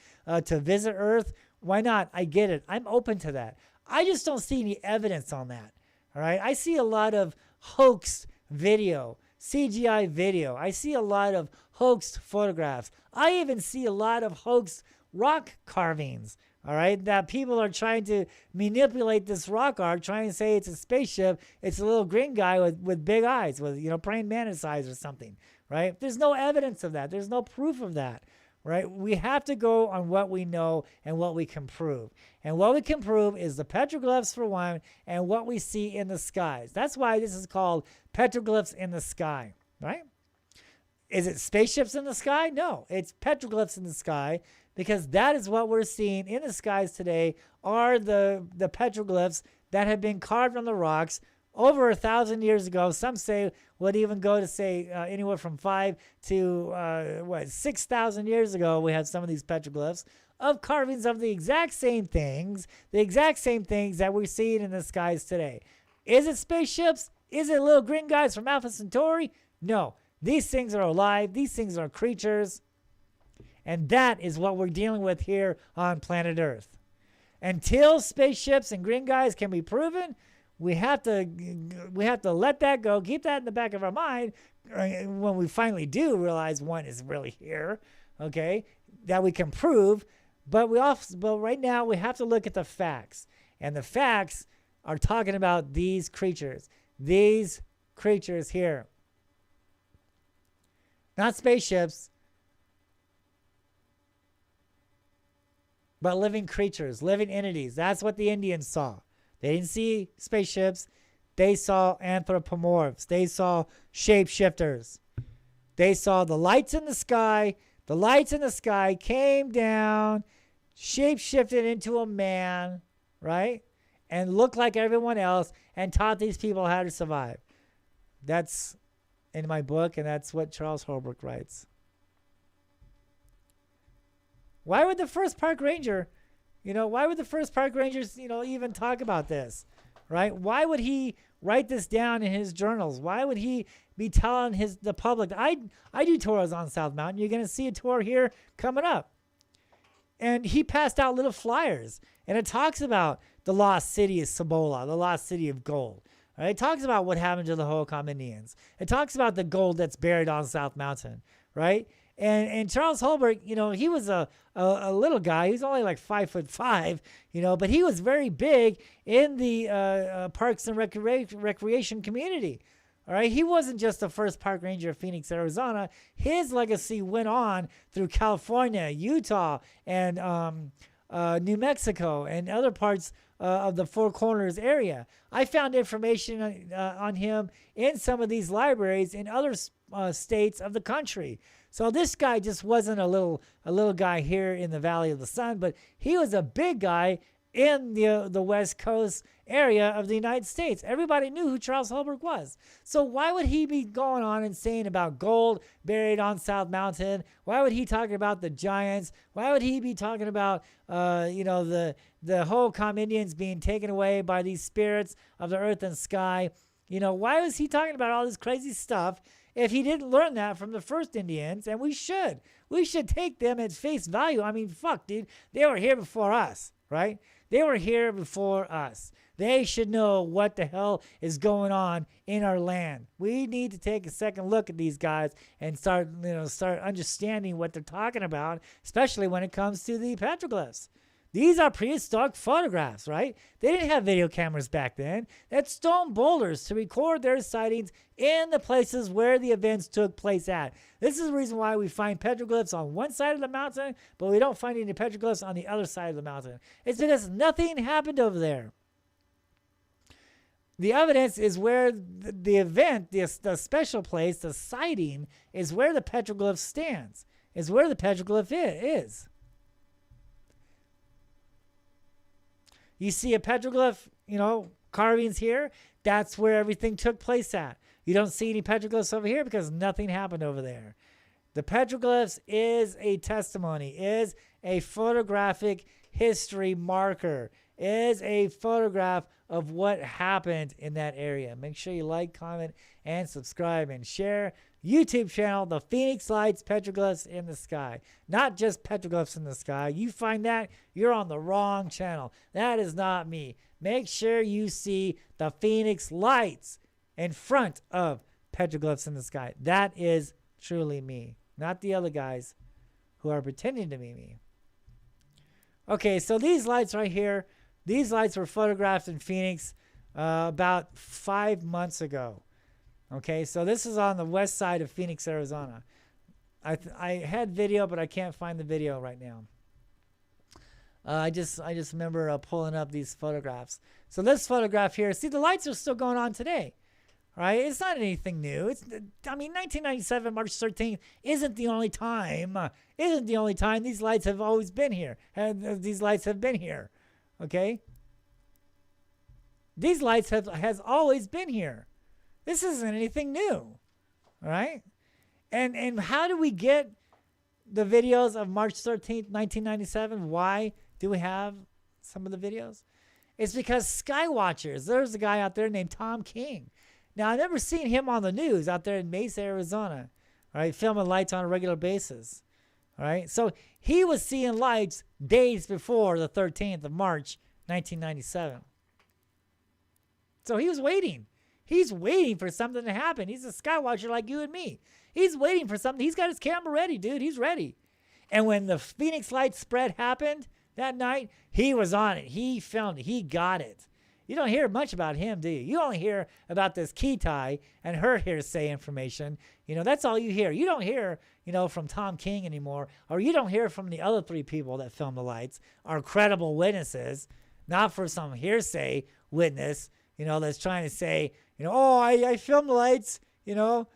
to visit Earth? Why not? I get it. I'm open to that. I just don't see any evidence on that. All right, I see a lot of hoax video, CGI video. I see a lot of hoaxed photographs. I even see a lot of hoaxed rock carvings, all right, that people are trying to manipulate this rock art, trying to say it's a spaceship. It's a little green guy with big eyes, with, praying mantis eyes or something, right? There's no evidence of that. There's no proof of that, right? We have to go on what we know and what we can prove. And what we can prove is the petroglyphs for one and what we see in the skies. That's why this is called petroglyphs in the sky, right? Is it spaceships in the sky? No, it's petroglyphs in the sky, because that is what we're seeing in the skies today are the petroglyphs that have been carved on the rocks over 1,000 years ago. Some say would even go to say anywhere from 5 to 6,000 years ago. We had some of these petroglyphs of carvings of the exact same things that we're seeing in the skies today. Is it spaceships? Is it little green guys from Alpha Centauri? No. These things are alive. These things are creatures. And that is what we're dealing with here on planet Earth. Until spaceships and green guys can be proven, we have to let that go, keep that in the back of our mind when we finally do realize one is really here, okay, that we can prove. But right now we have to look at the facts. And the facts are talking about these creatures here. Not spaceships. but living creatures, living entities. That's what the Indians saw. They didn't see spaceships. They saw anthropomorphs. They saw shapeshifters. They saw the lights in the sky. The lights in the sky came down, shapeshifted into a man, right? And looked like everyone else and taught these people how to survive. That's in my book, and that's what Charles Holbrook writes. Why would the first park ranger, why would the first park rangers, even talk about this, right? Why would he write this down in his journals? Why would he be telling the public? I do tours on South Mountain. You're going to see a tour here coming up. And he passed out little flyers, and it talks about the lost city of Cibola, the lost city of gold. Right? It talks about what happened to the Hohokam Indians. It talks about the gold that's buried on South Mountain, right? And Charles Holbrook, he was a little guy. He was only like 5'5", but he was very big in the parks and recreation community. All right, he wasn't just the first park ranger of Phoenix, Arizona. His legacy went on through California, Utah, and New Mexico, and other parts of the Four Corners area. I found information on him in some of these libraries in other states of the country. So this guy just wasn't a little guy here in the Valley of the Sun, but he was a big guy in the West Coast area of the United States. Everybody knew who Charles Holbrook was. So why would he be going on and saying about gold buried on South Mountain? Why would he talk about the giants? Why would he be talking about the Hohokam Indians being taken away by these spirits of the earth and sky? Why was he talking about all this crazy stuff if he didn't learn that from the first Indians? And we should take them at face value. I mean, fuck, dude, they were here before us, right? They were here before us. They should know what the hell is going on in our land. We need to take a second look at these guys and start understanding what they're talking about, especially when it comes to the petroglyphs. These are prehistoric photographs, right? They didn't have video cameras back then. That's stone boulders to record their sightings in the places where the events took place at. This is the reason why we find petroglyphs on one side of the mountain, but we don't find any petroglyphs on the other side of the mountain. It's because nothing happened over there. The evidence is where the event, the special place, the sighting, is where the petroglyph stands, is where the petroglyph is. You see a petroglyph, carvings here, that's where everything took place at. You don't see any petroglyphs over here because nothing happened over there. The petroglyphs is a testimony, is a photographic history marker, is a photograph of what happened in that area. Make sure you like, comment, and subscribe, and share. YouTube channel, The Phoenix Lights Petroglyphs in the Sky. Not just petroglyphs in the sky. You find that, you're on the wrong channel. That is not me. Make sure you see The Phoenix Lights in front of petroglyphs in the sky. That is truly me, not the other guys who are pretending to be me. Okay, so these lights right here, these lights were photographed in Phoenix about 5 months ago. Okay, so this is on the west side of Phoenix, Arizona. I had video, but I can't find the video right now. I just remember pulling up these photographs. So this photograph here, see, the lights are still going on today, right? It's not anything new. 1997, March 13th isn't the only time. These lights have always been here. These lights have been here, okay? These lights has always been here. This isn't anything new, all right? And how do we get the videos of March 13th, 1997? Why do we have some of the videos? It's because Skywatchers, there's a guy out there named Tom King. Now, I've never seen him on the news out there in Mesa, Arizona, all right, filming lights on a regular basis, all right? So he was seeing lights days before the 13th of March, 1997. So he was waiting. He's waiting for something to happen. He's a skywatcher like you and me. He's waiting for something. He's got his camera ready, dude. He's ready. And when the Phoenix Lights spread happened that night, he was on it. He filmed it. He got it. You don't hear much about him, do you? You only hear about this Kitai and her hearsay information. You know, that's all you hear. You don't hear, you know, from Tom King anymore, or you don't hear from the other 3 people that filmed the lights, are credible witnesses, not for some hearsay witness, you know, that's trying to say, you know, oh, I filmed the lights, you know,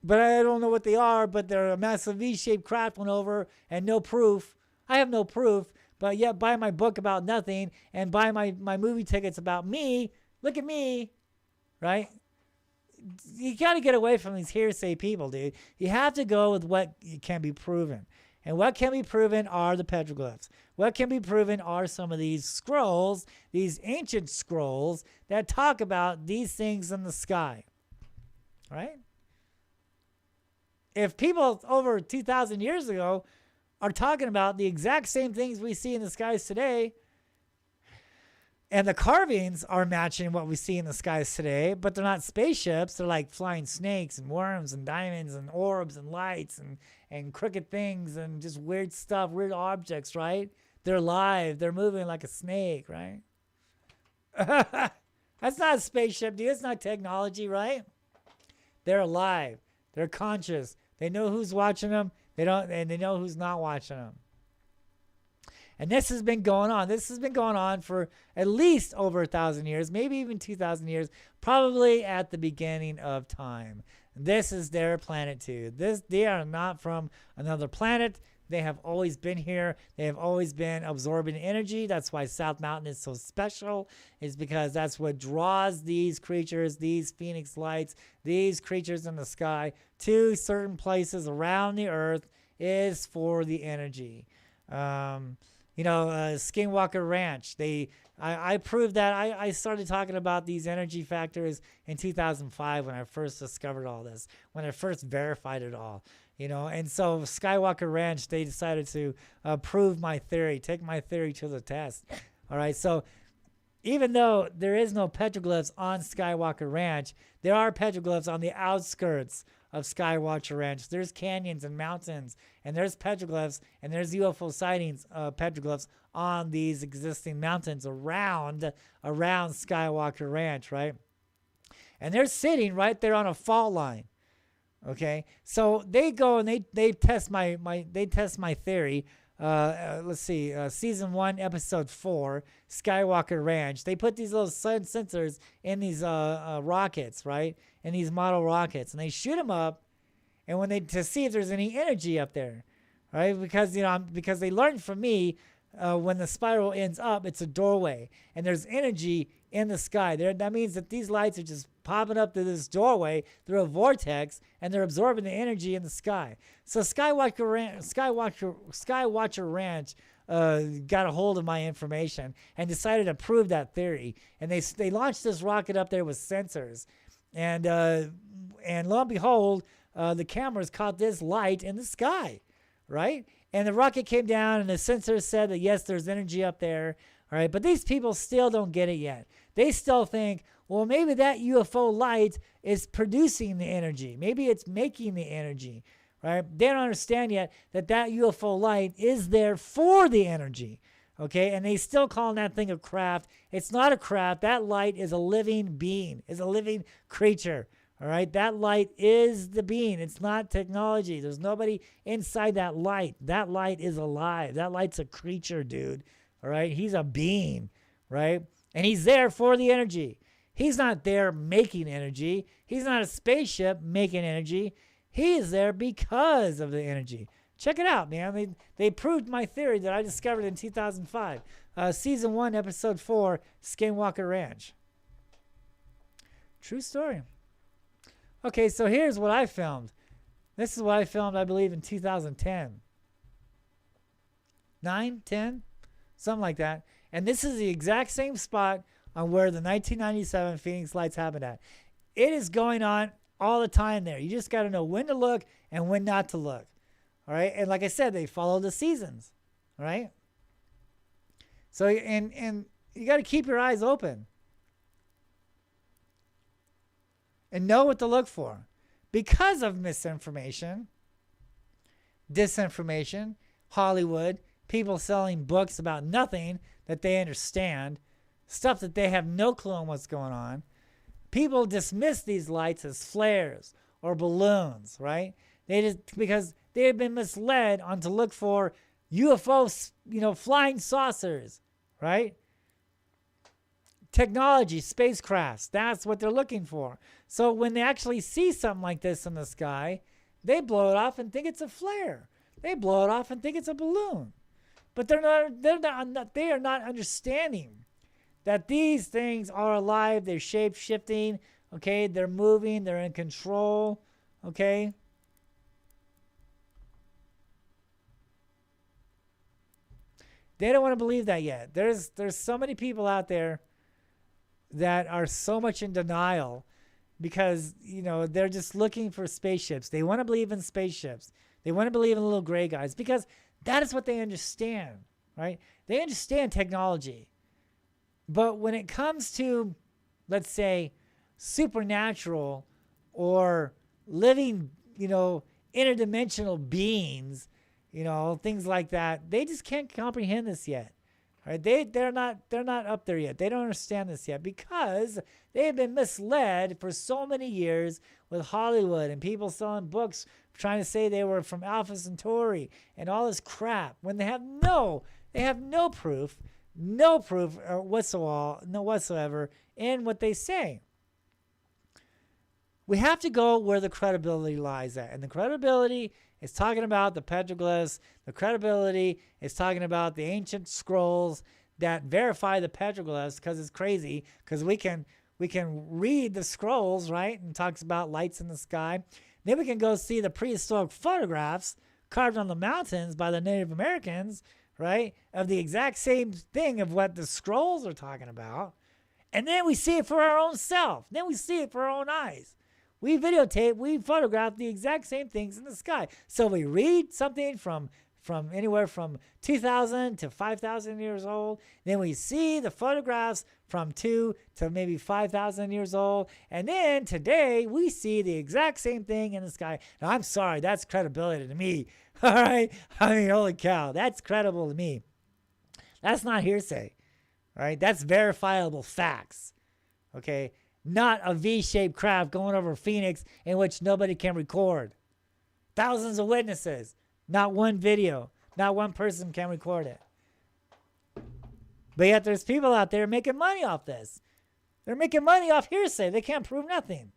but I don't know what they are, but they're a massive V-shaped craft went over and no proof. I have no proof, but yet buy my book about nothing and buy my movie tickets about me. Look at me, right? You got to get away from these hearsay people, dude. You have to go with what can be proven. And what can be proven are the petroglyphs. What can be proven are some of these scrolls, these ancient scrolls that talk about these things in the sky, right? If people over 2,000 years ago are talking about the exact same things we see in the skies today, and the carvings are matching what we see in the skies today, but they're not spaceships. They're like flying snakes and worms and diamonds and orbs and lights and crooked things and just weird stuff, weird objects, right? They're alive. They're moving like a snake, right? That's not a spaceship, dude. It's not technology, right? They're alive. They're conscious. They know who's watching them. They know who's not watching them. And this has been going on. This has been going on for at least over 1,000 years, maybe even 2,000 years, probably at the beginning of time. This is their planet too. They are not from another planet. They have always been here. They have always been absorbing energy. That's why South Mountain is so special, is because that's what draws these creatures, these phoenix lights, these creatures in the sky to certain places around the earth, is for the energy. Skinwalker Ranch, I proved that. I started talking about these energy factors in 2005 when I first discovered all this, when I first verified it all, you know. And so Skywalker Ranch, they decided to prove my theory, take my theory to the test. All right, so even though there is no petroglyphs on Skywalker Ranch, there are petroglyphs on the outskirts of Skywatcher Ranch. There's canyons and mountains, and there's petroglyphs, and there's UFO sightings, petroglyphs on these existing mountains around Skywalker Ranch, right? And they're sitting right there on a fault line. Okay, so they go and they test my theory. Let's see, season 1, episode 4, Skywalker Ranch. They put these little sun sensors in these rockets, right? In these model rockets, and they shoot them up, and to see if there's any energy up there, right? Because they learned from me, when the spiral ends up, it's a doorway, and there's energy in the sky. That means that these lights are just popping up to this doorway through a vortex, and they're absorbing the energy in the sky. So Skywatcher Ranch got a hold of my information and decided to prove that theory. And they launched this rocket up there with sensors, and lo and behold, the cameras caught this light in the sky, right? And the rocket came down, and the sensors said that yes, there's energy up there. All right, but these people still don't get it yet. They still think, well, maybe that UFO light is producing the energy. Maybe it's making the energy, right? They don't understand yet that UFO light is there for the energy, okay? And they still calling that thing a craft. It's not a craft. That light is a living being, is a living creature, all right? That light is the being. It's not technology. There's nobody inside that light. That light is alive. That light's a creature, dude. All right, he's a being, right? And he's there for the energy. He's not there making energy. He's not a spaceship making energy. He is there because of the energy. Check it out, man. They proved my theory that I discovered in 2005. Season 1, episode 4, Skinwalker Ranch. True story. Okay, so here's what I filmed. This is what I filmed, I believe, in 2010. 9, 10? Something like that. And this is the exact same spot on where the 1997 Phoenix Lights happened at. It is going on all the time there. You just got to know when to look and when not to look. All right. And like I said, they follow the seasons. All right. So, and you got to keep your eyes open and know what to look for. Because of misinformation, disinformation, Hollywood, people selling books about nothing that they understand, stuff that they have no clue on what's going on. People dismiss these lights as flares or balloons, right? Because they have been misled on to look for UFOs, flying saucers, right? Technology, spacecrafts, that's what they're looking for. So when they actually see something like this in the sky, they blow it off and think it's a flare. They blow it off and think it's a balloon. But they are not understanding that these things are alive, they're shape-shifting, okay? They're moving, they're in control, okay? They don't want to believe that yet. There's so many people out there that are so much in denial because, they're just looking for spaceships. They want to believe in spaceships. They want to believe in little gray guys because that is what they understand, right? They understand technology. But when it comes to, let's say, supernatural or living, interdimensional beings, things like that, they just can't comprehend this yet. Right? They're not up there yet. They don't understand this yet because they have been misled for so many years with Hollywood and people selling books trying to say they were from Alpha Centauri and all this crap when they have no proof whatsoever in what they say. We have to go where the credibility lies at, and the credibility is talking about the petroglyphs. The credibility is talking about the ancient scrolls that verify the petroglyphs, because it's crazy, because we can read the scrolls, right, and talks about lights in the sky. Then we can go see the prehistoric photographs carved on the mountains by the Native Americans, right, of the exact same thing of what the scrolls are talking about. And then we see it for our own self. Then we see it for our own eyes. We videotape, we photograph the exact same things in the sky. So we read something from anywhere from 2,000 to 5,000 years old. Then we see the photographs from 2 to maybe 5,000 years old. And then today we see the exact same thing in the sky. Now, I'm sorry, that's credibility to me. All right? I mean, holy cow, that's credible to me. That's not hearsay. All right? That's verifiable facts. Okay? Not a V-shaped craft going over Phoenix in which nobody can record. Thousands of witnesses. Not one video. Not one person can record it. But yet there's people out there making money off this. They're making money off hearsay. They can't prove nothing.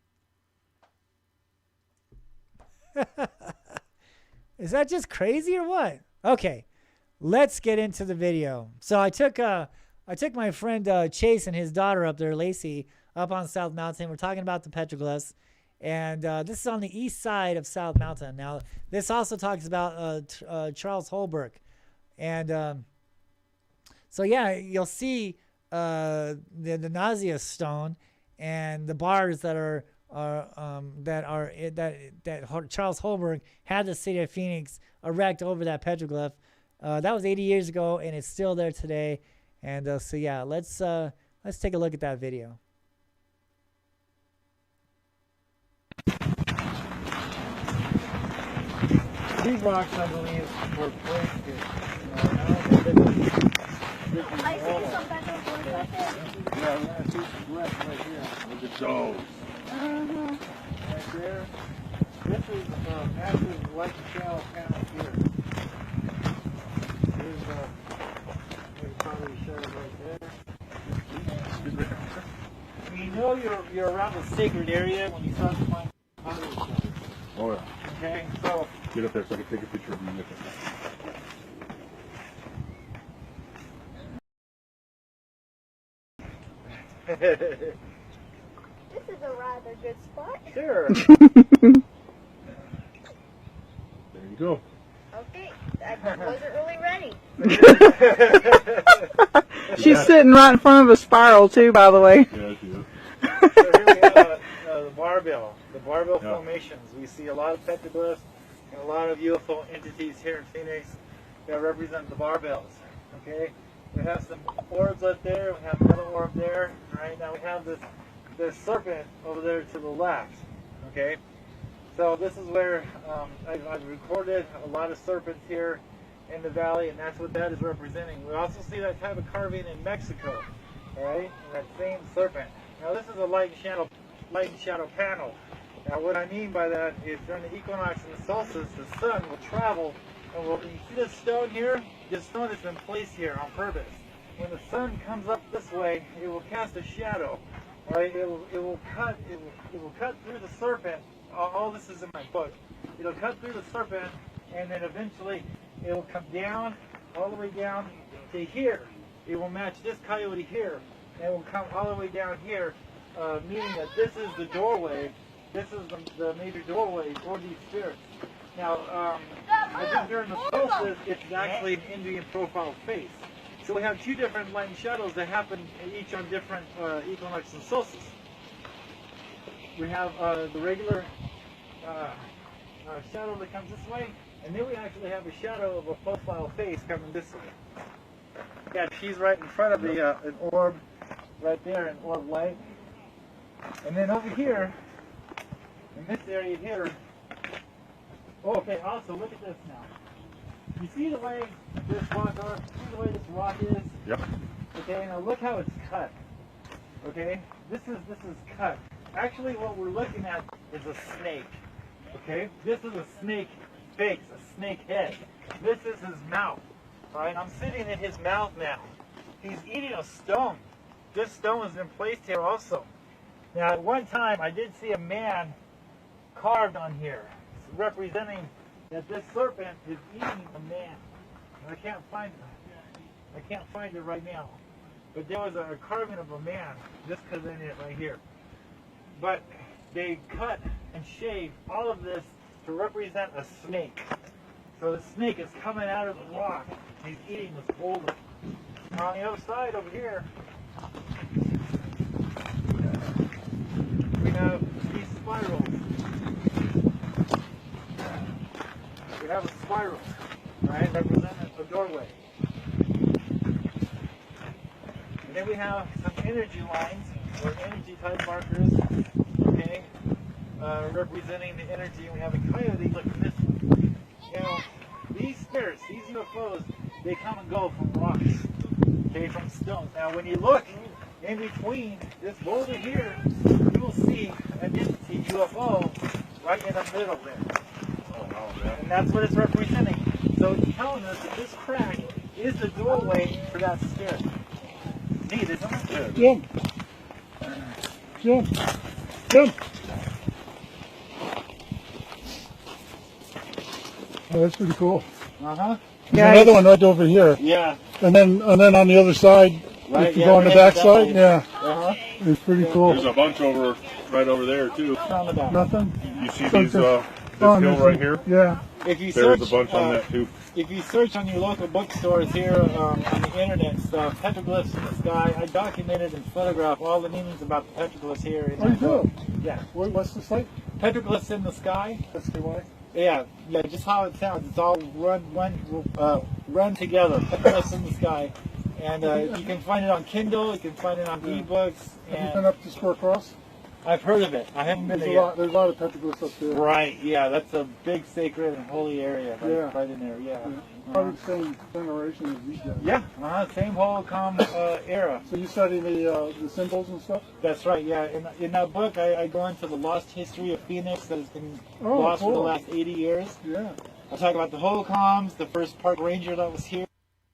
Is that just crazy or what? Okay, let's get into the video. So I took my friend Chase and his daughter up there, Lacey, up on South Mountain. We're talking about the petroglyphs. And this is on the east side of South Mountain. Now, this also talks about Charles Holbrook. And so, yeah, you'll see the Nausea stone and the bars that Charles Holbrook had the city of Phoenix erect over that petroglyph. That was 80 years ago, and it's still there today. And so, yeah, let's take a look at that video. These rocks, I believe, were placed here. I see some petroglyphs right there. Yeah, we're going to see some glyphs right here. Look at those. Right there. This is massive white shell panel here. Here's we probably show it right there. You know you're around a sacred area when you start to find pottery shells. Oh, yeah. Okay, so get up there so I can take a picture of you with it. This is a rather good spot. Sure. There you go. Okay, I wasn't really ready. She's sitting right in front of a spiral too, by the way. Yeah, she is. So here we have the barbell formations. We see a lot of petroglyphs and a lot of UFO entities here in Phoenix that represent the barbells. Okay, we have some orbs up there. We have another orb there. Right now we have this serpent over there to the left. Okay, so this is where I've recorded a lot of serpents here in the valley, and that's what that is representing. We also see that type of carving in Mexico. right? And that same serpent. Now this is a light and shadow panel. Now what I mean by that is during the equinox and the solstice, the sun will travel, and you see this stone here? This stone has been placed here on purpose. When the sun comes up this way, it will cast a shadow. Right? It will cut through the serpent. All this is in my book. It'll cut through the serpent, and then eventually it will come down, all the way down to here. It will match this coyote here, and it will come all the way down here, meaning that this is the doorway. This is the major doorway for these spirits. Now, I think during the solstice, it's actually an Indian profile face. So we have two different light and shadows that happen each on different equinox and solstice. We have the regular shadow that comes this way, and then we actually have a shadow of a profile face coming this way. Yeah, she's right in front of the an orb, right there, an orb light. And then over here, in this area here, oh, okay, also look at this now. You see the way this rock is? Yep. Okay, now look how it's cut. Okay? This is cut. Actually what we're looking at is a snake. Okay? This is a snake face, a snake head. This is his mouth. Alright, I'm sitting in his mouth now. He's eating a stone. This stone has been placed here also. Now at one time I did see a man carved on here, representing that this serpent is eating a man. I can't find it right now. But there was a carving of a man, just because in it right here. But they cut and shaved all of this to represent a snake. So the snake is coming out of the rock. He's eating this boulder. Now on the other side over here, we have these spirals. We have a spiral, right, representing a doorway. And then we have some energy lines, or energy type markers, okay, representing the energy. And we have a coyote looking this way. Now, these spirits, these UFOs, they come and go from rocks, okay, from stones. Now, when you look in between this boulder here, you will see an entity UFO right in the middle there. And that's what it's representing. So it's telling us that this crack is the doorway for that spirit. Neat, isn't it? Jim. Oh, that's pretty cool. Uh-huh. There's another one right over here. Yeah. And then on the other side, Right, if you go on the back side, yeah. Uh-huh. It's pretty cool. There's a bunch right over there too. Roundabout. Nothing? You see these this hill right here? Yeah. If you There's search, a bunch on that too. if you search on your local bookstores here on the internet stuff, Petroglyphs in the Sky, I documented and photographed all the meanings about the petroglyphs here. In Oh, you do? Yeah. What's the site? Petroglyphs in the Sky. SKY? Yeah, just how it sounds. It's all run together. Petroglyphs in the Sky. And you can find it on Kindle, you can find it on ebooks. Have you been up to Spur Cross? I've heard of it. I haven't been there yet. There's a lot of petroglyphs up there. Right, yeah, that's a big sacred and holy area right in there, yeah. Probably the same generation as these guys. Yeah, same holocom era. So you study the symbols and stuff? That's right, yeah. In that book, I go into the lost history of Phoenix that has been lost for the last 80 years. Yeah. I talk about the holocoms, the first park ranger that was here.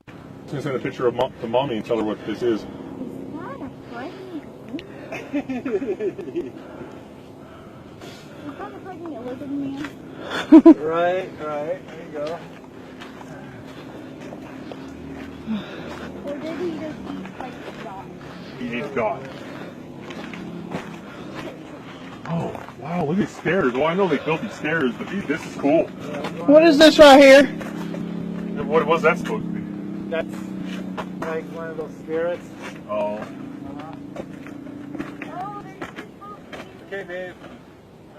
I'm going to send a picture of the mommy and tell her what this is. Is that a frightening It kind of like a lizard man. Right, there you go. Or did he just eat like a dog? He eats God. Oh, wow, look at these stairs. Well, I know they built these stairs, but this is cool. What is this right here? What was that supposed to be? That's like one of those spirits. Oh. Okay, babe.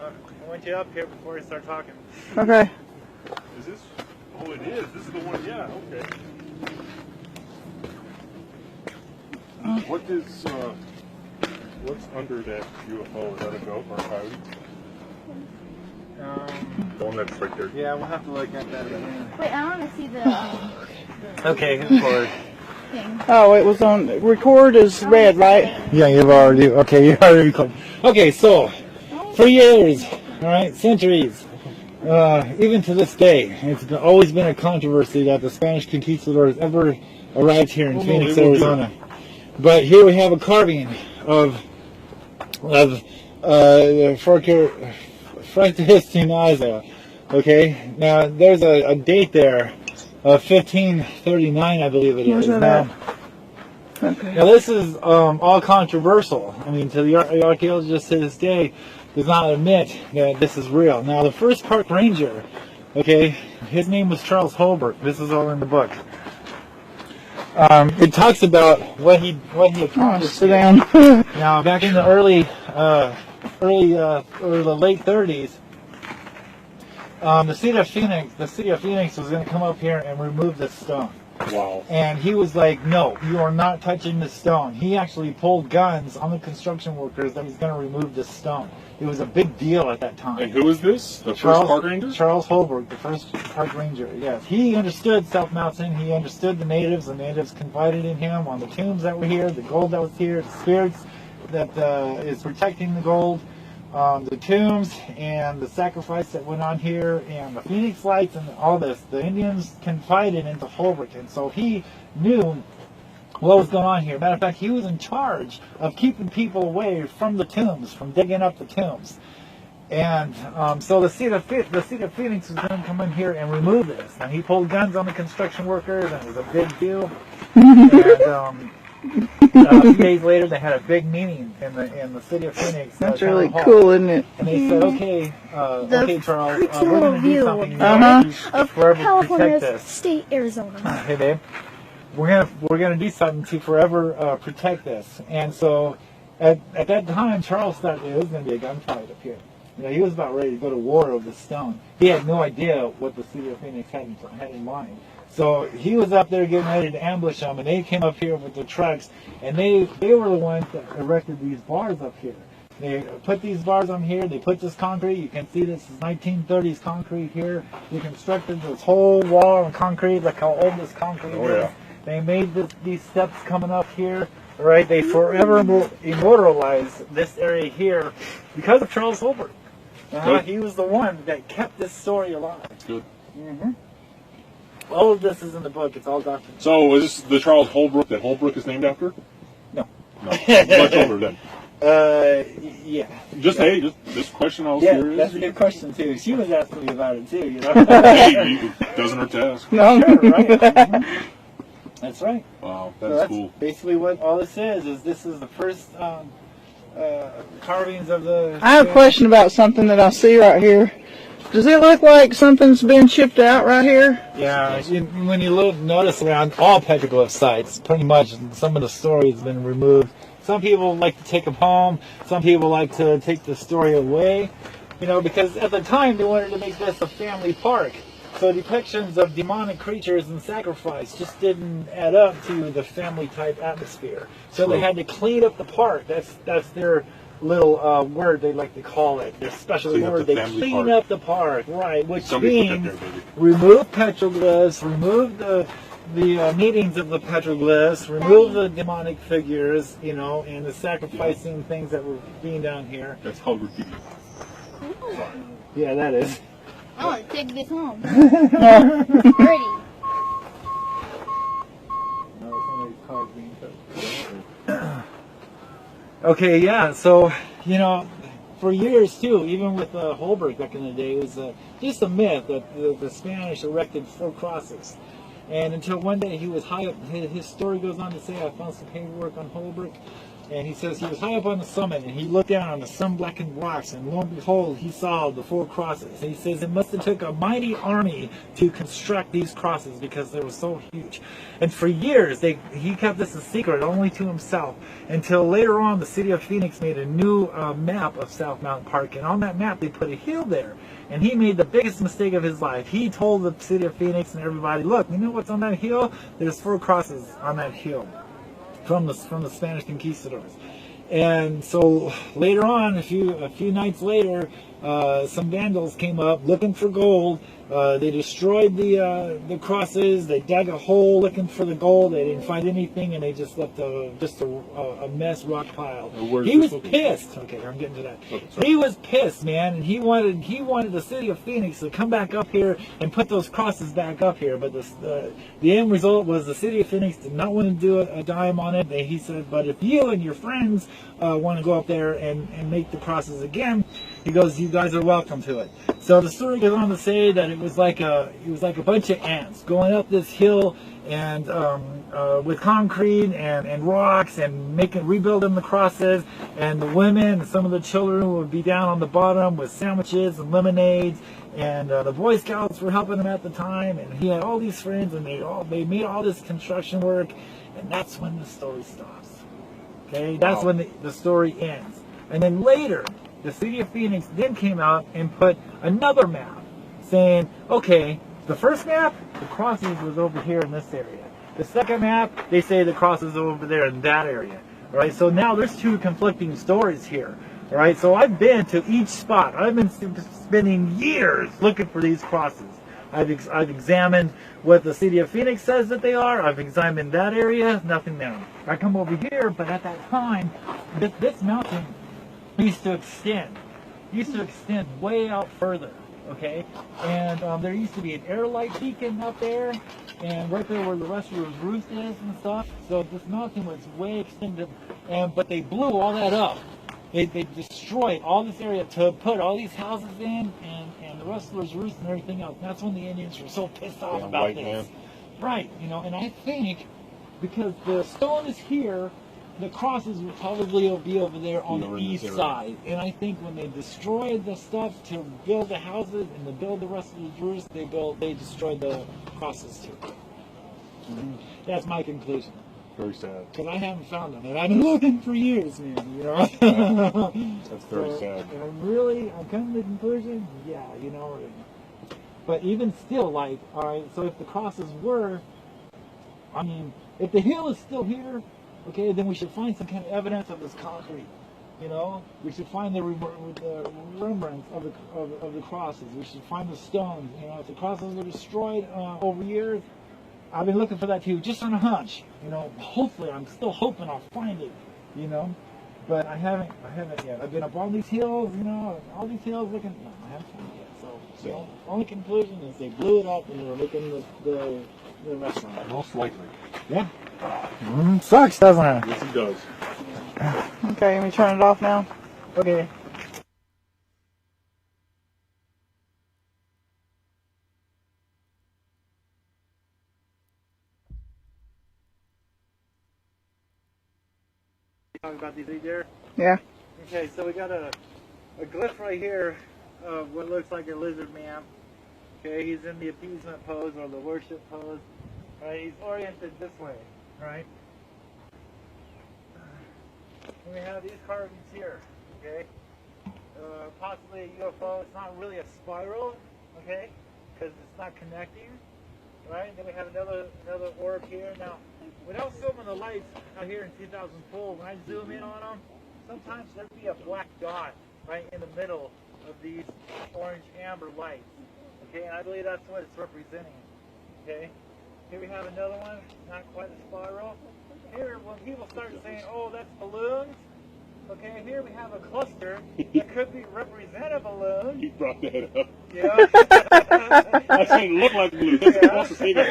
I want you up here before we start talking. Okay. Is this? Oh, it is. This is the one. Yeah. Okay. What is? What's under that UFO? Is that a goat or a coyote? The one that's right there. Yeah, we'll have to look at that again. Wait, I want to see the. Okay, forward. thing. Oh, it was on, record is red, right? Yeah, you already recorded. Okay, so, for years, all right, centuries, even to this day, it's always been a controversy that the Spanish conquistadors ever arrived here in Phoenix, Arizona. But here we have a carving of Petroglyphsinthesky. Okay, now there's a date there of 1539, I believe it is. Where's that at? Okay. Now this is all controversial. I mean, to the archaeologists to this day, does not admit that this is real. Now the first park ranger, okay, his name was Charles Holbrook. This is all in the book. It talks about what he accomplished. Sit down. Now back in the early or the late 30s, the city of Phoenix was going to come up here and remove this stone. Wow. And he was like, no, you are not touching this stone. He actually pulled guns on the construction workers that he's going to remove this stone. It was a big deal at that time. And who is this? The first park ranger? Charles Holbrook, the first park ranger, yes. He understood South Mountain. He understood the natives. The natives confided in him on the tombs that were here, the gold that was here, the spirits that is protecting the gold, the tombs, and the sacrifice that went on here, and the Phoenix Lights, and all this. The Indians confided into Holbrook, and so he knew what was going on here. Matter of fact, he was in charge of keeping people away from the tombs, from digging up the tombs. And so the city of Phoenix was going to come in here and remove this. And he pulled guns on the construction workers, and it was a big deal. And a few days later, they had a big meeting in the city of Phoenix. That's really cool, isn't it? And they said, okay, Charles, we're going to do something Of forever California's protect this. state, Arizona. Hey, babe. We're gonna do something to forever protect this. And so, at that time, Charles thought it was gonna be a gunfight up here. You know, he was about ready to go to war over the stone. He had no idea what the city of Phoenix had in mind. So he was up there getting ready to ambush them, and they came up here with their trucks, and they were the ones that erected these bars up here. They put these bars on here. They put this concrete. You can see this is 1930s concrete here. They constructed this whole wall of concrete. Look how old this concrete is. Yeah. They made these steps coming up here, right? They forever immortalized this area here because of Charles Holbrook. He was the one that kept this story alive. Good. Mm-hmm. All of this is in the book. It's all documented. So is this the Charles Holbrook that Holbrook is named after? No. No. Much older then. Yeah. Just hey, just this question I was curious. That's a good question too. She was asking me about it too. You know. It doesn't hurt to ask. No. Sure, right? Mm-hmm. That's right. Wow, So that's cool. Basically, what all this is this is the first carvings of the. I have a question about something that I see right here. Does it look like something's been chipped out right here? Yeah, when you notice around all petroglyph sites, pretty much some of the story has been removed. Some people like to take them home. Some people like to take the story away. You know, because at the time they wanted to make this a family park. So depictions of demonic creatures and sacrifice just didn't add up to the family-type atmosphere. So they had to clean up the park. That's their little word they like to call it. Their special word. They clean up the park, right? Which means remove petroglyphs, remove the meetings of the petroglyphs, remove the demonic figures, you know, and the sacrificing things that were being done here. That's how graffiti. Yeah, that is. I want to take this home. It's pretty. Okay, yeah, so, you know, for years too, even with Holbrook back in the day, it was just a myth that the Spanish erected 4 crosses. And until one day he was high up, his story goes on to say, I found some paperwork on Holbrook, and he says he was high up on the summit, and he looked down on the sun-blackened rocks, and lo and behold, he saw the 4 crosses. And he says it must have took a mighty army to construct these crosses because they were so huge. And for years, he kept this a secret only to himself, until later on the city of Phoenix made a new map of South Mountain Park, and on that map they put a hill there. And he made the biggest mistake of his life. He told the city of Phoenix and everybody, look, you know what's on that hill? There's 4 crosses on that hill from the Spanish conquistadors. And so later on, a few nights later, some vandals came up looking for gold. They destroyed the crosses. They dug a hole looking for the gold. They didn't find anything, and they just left a mess rock pile. He was pissed. Okay, I'm getting to that. He was pissed, man, and he wanted the city of Phoenix to come back up here and put those crosses back up here. But the end result was the city of Phoenix did not want to do a dime on it. He said, but if you and your friends want to go up there and make the crosses again, he goes, you guys are welcome to it. So the story goes on to say that it was like a bunch of ants going up this hill and with concrete and rocks and rebuilding the crosses, and the women and some of the children would be down on the bottom with sandwiches and lemonades, and the Boy Scouts were helping him at the time, and he had all these friends, and they made all this construction work, and that's when the story stops. Okay, that's when the story ends. And then later, the city of Phoenix then came out and put another map saying, okay, the first map, the crosses was over here in this area. The second map, they say the crosses are over there in that area. All right, so now there's two conflicting stories here. All right, so I've been to each spot. I've been spending years looking for these crosses. I've examined what the city of Phoenix says that they are. I've examined that area, nothing there. I come over here, but at that time, this mountain used to extend way out further, okay? And there used to be an airlight beacon up there, and right there where the Wrestler's Roost is and stuff. So this mountain was way extended, but they blew all that up. They destroyed all this area to put all these houses in and the Wrestler's Roost and everything else. And that's when the Indians were so pissed off about this. Man. Right, you know, and I think because the stone is here, the crosses would probably be over there on the east side. And I think when they destroyed the stuff to build the houses and to build the Wrestler's Roost, they destroyed the crosses too. Mm-hmm. That's my conclusion. Very sad. Because I haven't found them, and I've been looking for years, man. You know. That's very sad. I'm coming to the conclusion, yeah, you know. But even still, like, all right, so if the crosses were, I mean, if the hill is still here, okay, then we should find some kind of evidence of this concrete. You know, we should find the remembrance of the crosses. We should find the stones. You know, if the crosses were destroyed over years. I've been looking for that too, just on a hunch. You know, hopefully, I'm still hoping I'll find it. You know, but I haven't yet. I've been up all these hills, you know, all these hills looking. No, I haven't found it yet. So the only conclusion is they blew it up and they were making the restaurant. Most likely. Yeah. Sucks, doesn't it? Yes, it does. Okay, let me turn it off now. Okay. Talking about these right there? Yeah. Okay, so we got a glyph right here of what looks like a lizard man. Okay, he's in the appeasement pose or the worship pose. Right, he's oriented this way, right? And we have these carvings here, okay? Possibly a UFO. It's not really a spiral, okay? Because it's not connecting, right? And then we have another orb here. Now, when I was filming the lights out here in 2004, when I zoom in on them, sometimes there'd be a black dot right in the middle of these orange amber lights. Okay, and I believe that's what it's representing. Okay, here we have another one, not quite a spiral. Here, when people start saying, "Oh, that's balloons," okay, here we have a cluster that could represent a balloon. He brought that up. Yeah. I said it looked like a balloon. That's the closest thing I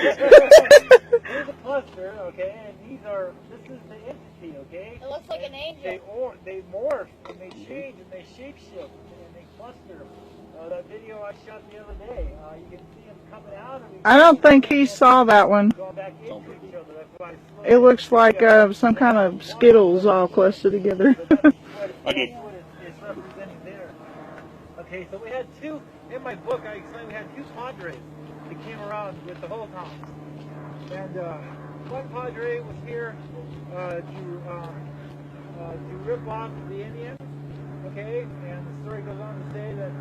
Here's a cluster, okay, and this is the entity, okay? It looks like an angel. They morph, and they change, and they shapeshift, and they cluster. That video I shot the other day, you can see them coming out. I don't think he saw that one. Going back into each other. That's why It looks like some kind of Skittles all clustered together. I did. It's representing there. Okay, so we had two, in my book I explained we had two padres that came around with the whole time. And one padre was here to rip off the Indians, okay? And the story goes on to say that,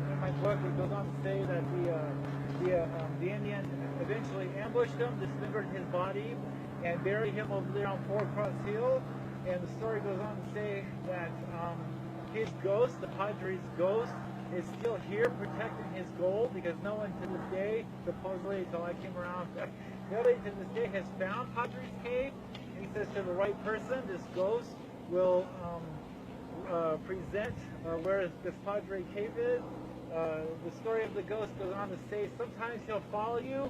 in my book, it goes on to say that the Indians eventually ambushed him, dismembered his body, and buried him over there on Four Cross Hill. And the story goes on to say that his ghost, the padre's ghost, is still here protecting his gold, because no one to this day, supposedly until I came around, nobody to this day has found Padre's cave. And he says to the right person, this ghost will present where this Padre cave is. The story of the ghost goes on to say sometimes he'll follow you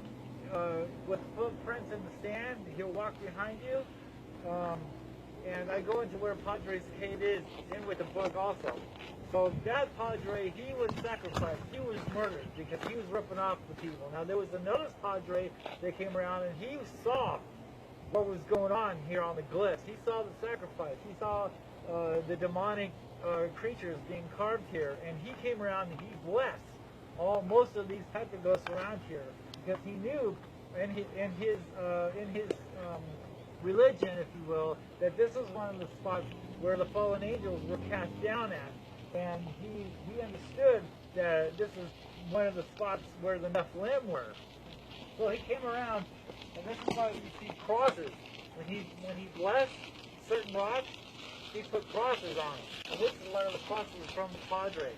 with footprints in the sand. He'll walk behind you. And I go into where Padre's cave is in with the book also. So that Padre, he was sacrificed. He was murdered because he was ripping off the people. Now there was another Padre that came around and he saw what was going on here on the glyphs. He saw the sacrifice. He saw the demonic creatures being carved here, and he came around and he blessed most of these petroglyphs around here because he knew in his religion, if you will, that this is one of the spots where the fallen angels were cast down at, and he understood that this is one of the spots where the Nephilim were. So he came around, and this is why you see crosses. When he blessed certain rocks, he put crosses on them. And this is one of the crosses from the Padre.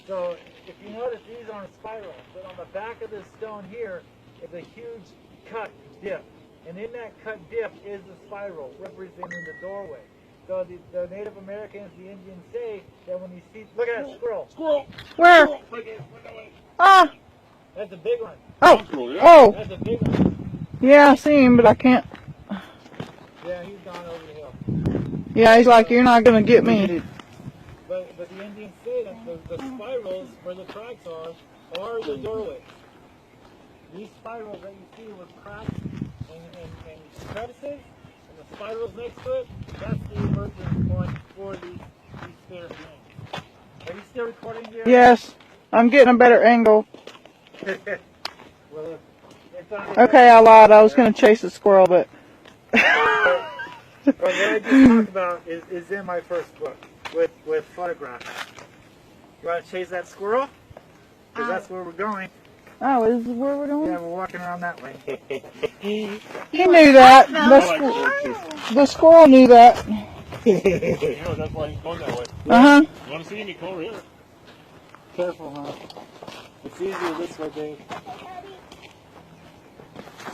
So if you notice, these aren't spiral, but on the back of this stone here is a huge cut dip. And in that cut dip is the spiral, representing the doorway. So the Native Americans, the Indians say that when you see, look at that squirrel. Squirrel. Where? Ah. That's a big one. Oh. Squirrel, yeah. Oh. That's a big one. Yeah, I see him, but I can't. Yeah, he's gone over the hill. Yeah, he's like, you're not gonna get me. But the Indians say that the spirals where the tracks are the doorways. These spirals that you see with cracks and crevices, and the spirals next to it, that's the emergence point for these spirit beings. Are you still recording here? Yes, I'm getting a better angle. Well, Okay, I lied. I was gonna chase a squirrel, but. What I just talked about is in my first book with photographs. You want to chase that squirrel? Because that's where we're going. Oh, is this where we're going? Yeah, we're walking around that way. He knew that. The squirrel knew that. Yeah, that's why he's going that way. Uh-huh. You want to see me? Come over here. Careful, huh? It's easier this way, Dave.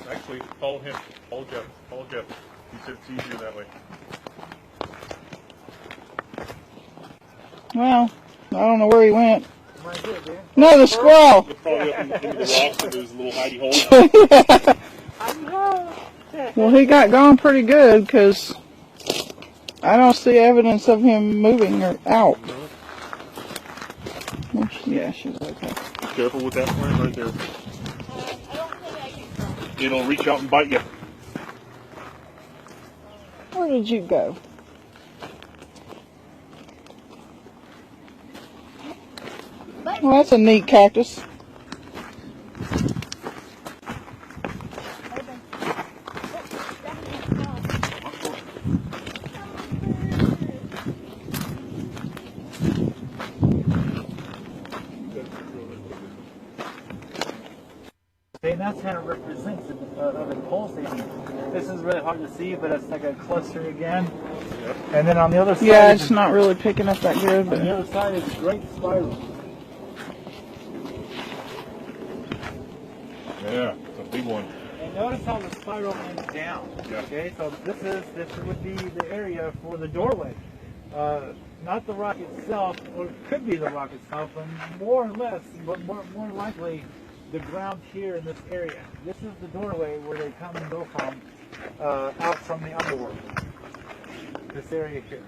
Actually, follow him. Follow Jeff. Follow Jeff. He said it's easier that way. Well, I don't know where he went. Right here, Dave. No, the squirrel. Probably up into the rocks and there's a little hidey hole. Well, he got gone pretty good because I don't see evidence of him moving or out. Yeah, she's okay. Be careful with that plant right there. It'll reach out and bite you. Where did you go? Well, that's a neat cactus. And that's kind of represents the pulsating. This is really hard to see, but it's like a cluster again. And then on the other side, Yeah, it's not really picking up that good, on the but other side is a great spiral. Yeah, it's a big one. And notice how the spiral ends down. Yeah. Okay, so this would be the area for the doorway. Not the rock itself, or it could be the rock itself, but more or less, but more likely, the ground here in this area. This is the doorway where they come and go from, out from the underworld. This area here.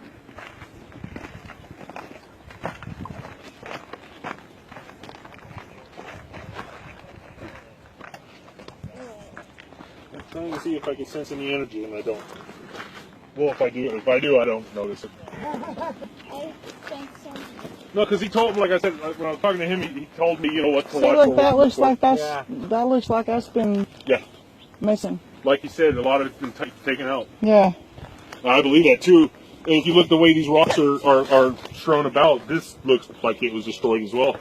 I'm trying to see if I can sense any energy, and I don't. Well, if I do, I don't notice it. I think so. No, because he told me, like I said, when I was talking to him, he told me, what to see, watch look, for. that looks like that's Yeah. that looks like that's been Yeah, missing. like you said, a lot of it's been taken out. Yeah. I believe that too. And if you look the way these rocks are strewn about, this looks like it was destroyed as well.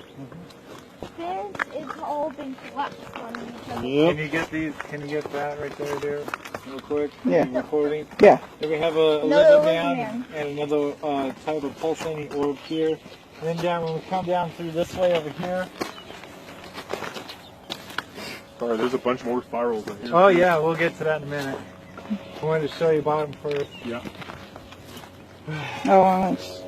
This is called something collapse on each other. Can you get these? Can you get that right there, dude? Real quick. Yeah. Recording. Yeah. Then we have a Another living living man and another type of pulsating orb here. And then down when we come down through this way over here. Sorry, there's a bunch more spirals in here. Oh yeah, we'll get to that in a minute. I wanted to show you bottom first. Yeah. Oh, that's...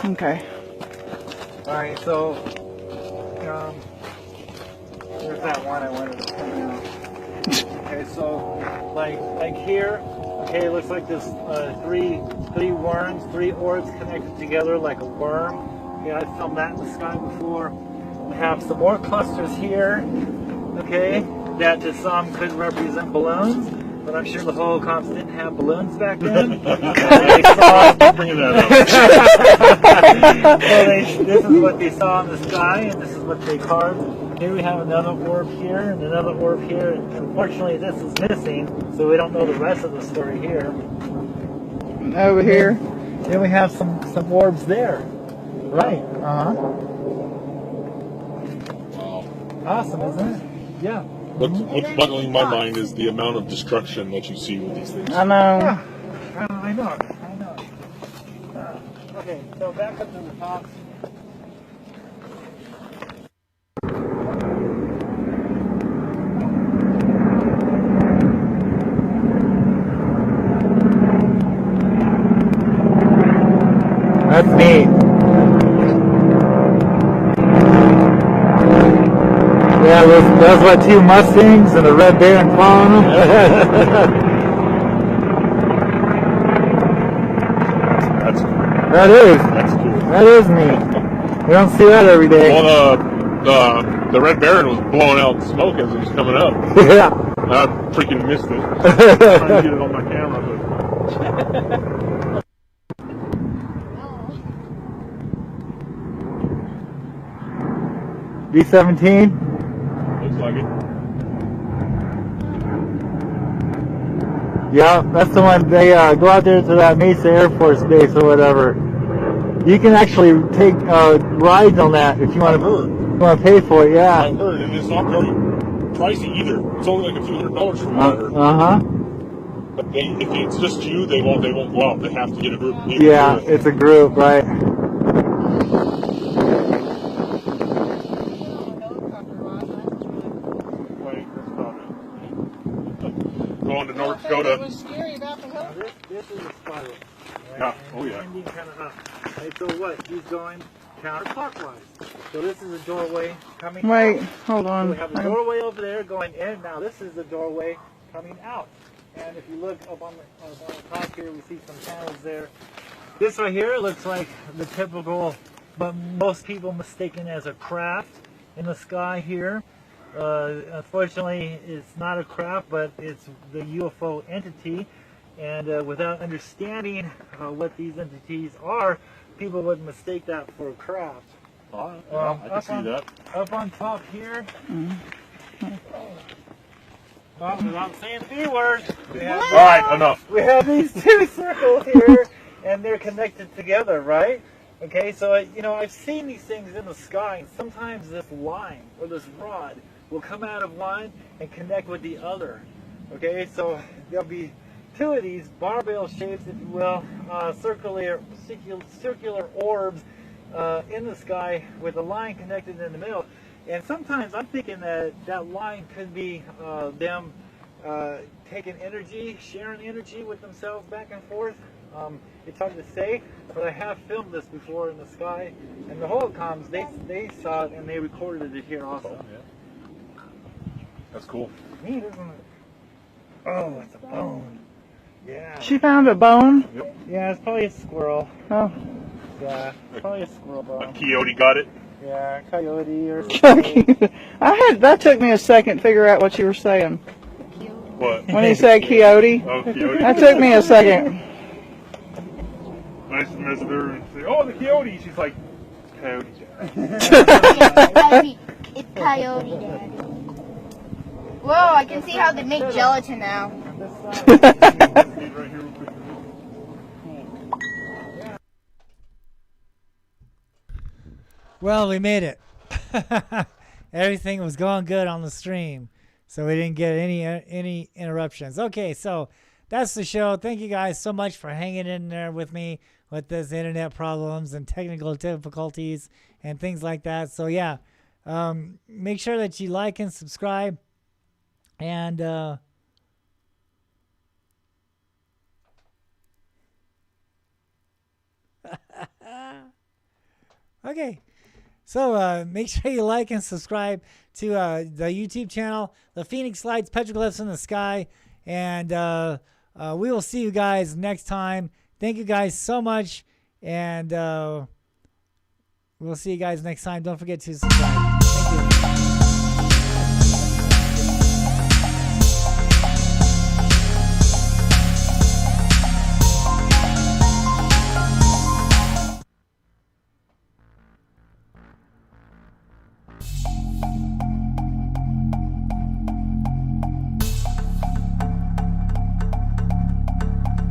Okay. Alright, so there's that one I wanted to point out. Okay, so like here, okay, it looks like there's three worms, 3 orbs connected together like a worm. Okay, I filmed that in the sky before. We have some more clusters here, okay, that to some could represent balloons, but I'm sure the holocaust didn't have balloons back then. They saw, Bringing that up. so this is what they saw in the sky, and this is what they carved. Here we have another orb here, and another orb here. Unfortunately, this is missing, so we don't know the rest of the story here. Over here. Then we have some orbs there. Right. Awesome, isn't it? Yeah. What's boggling my mind is the amount of destruction that you see with these things. I know. Yeah. I know. Okay, so back up to the top. That's neat. Yeah, those what 2 Mustangs and a Red Baron following them. That's cool. That's cool. That is neat. You don't see that every day. Well, the Red Baron was blowing out smoke as it was coming up. Yeah. I freaking missed it. Trying to get it on my camera, but B-17. looks like it. Yeah, that's the one. They go out there to that Mesa Air Force Base or whatever. You can actually take rides on that if you want to pay for it. Yeah. I heard, and it's not really pricey either. It's only like a few $100 from what I heard. But if it's just you, they won't go out. They have to get a group. Yeah, it's a group, right? Going to North Dakota. This is a spiral. Yeah. Oh yeah. Ending kind of up. Okay, so what? He's going counterclockwise. So this is a doorway coming Wait, out. hold on. So we have a doorway over there going in. Now this is the doorway coming out. And if you look up on the top here, we see some panels there. This right here looks like the typical, but most people mistaken as a craft in the sky here. Unfortunately, it's not a craft, but it's the UFO entity. And without understanding what these entities are, people would mistake that for a craft. I can see that. Up on top here. Well, without saying the B word, All right, enough. we have these 2 circles here, and they're connected together, right? Okay, so I've seen these things in the sky, and sometimes this line or this rod will come out of line and connect with the other. Okay, so there'll be 2 of these barbell shapes, if you will, circular orbs in the sky with a line connected in the middle. And sometimes I'm thinking that line could be them taking energy, sharing energy with themselves back and forth. It's hard to say, but I have filmed this before in the sky, and the holocoms, they saw it and they recorded it here also. Oh, yeah. That's cool. Neat, isn't it? Oh, it's a bone. Yeah. She found a bone? Yeah, it's probably a squirrel. Oh. Yeah, it's probably a squirrel bone. A coyote got it. Yeah, coyote or something. That took me a second to figure out what you were saying. What? When he said coyote. Oh, coyote. That took me a second. I used to mess with her and say, "Oh, the coyote." She's like, "Coyote, Jack." It's coyote, Daddy. Whoa, I can see how they make gelatin now. Right here real quick. Well, we made it. Everything was going good on the stream, so we didn't get any interruptions. Okay, so that's the show. Thank you guys so much for hanging in there with me with this internet problems and technical difficulties and things like that. So yeah, make sure that you like and subscribe, and okay. So make sure you like and subscribe to the YouTube channel, The Phoenix Lights, Petroglyphs in the Sky, and we will see you guys next time. Thank you guys so much, and we'll see you guys next time. Don't forget to subscribe. Thank you.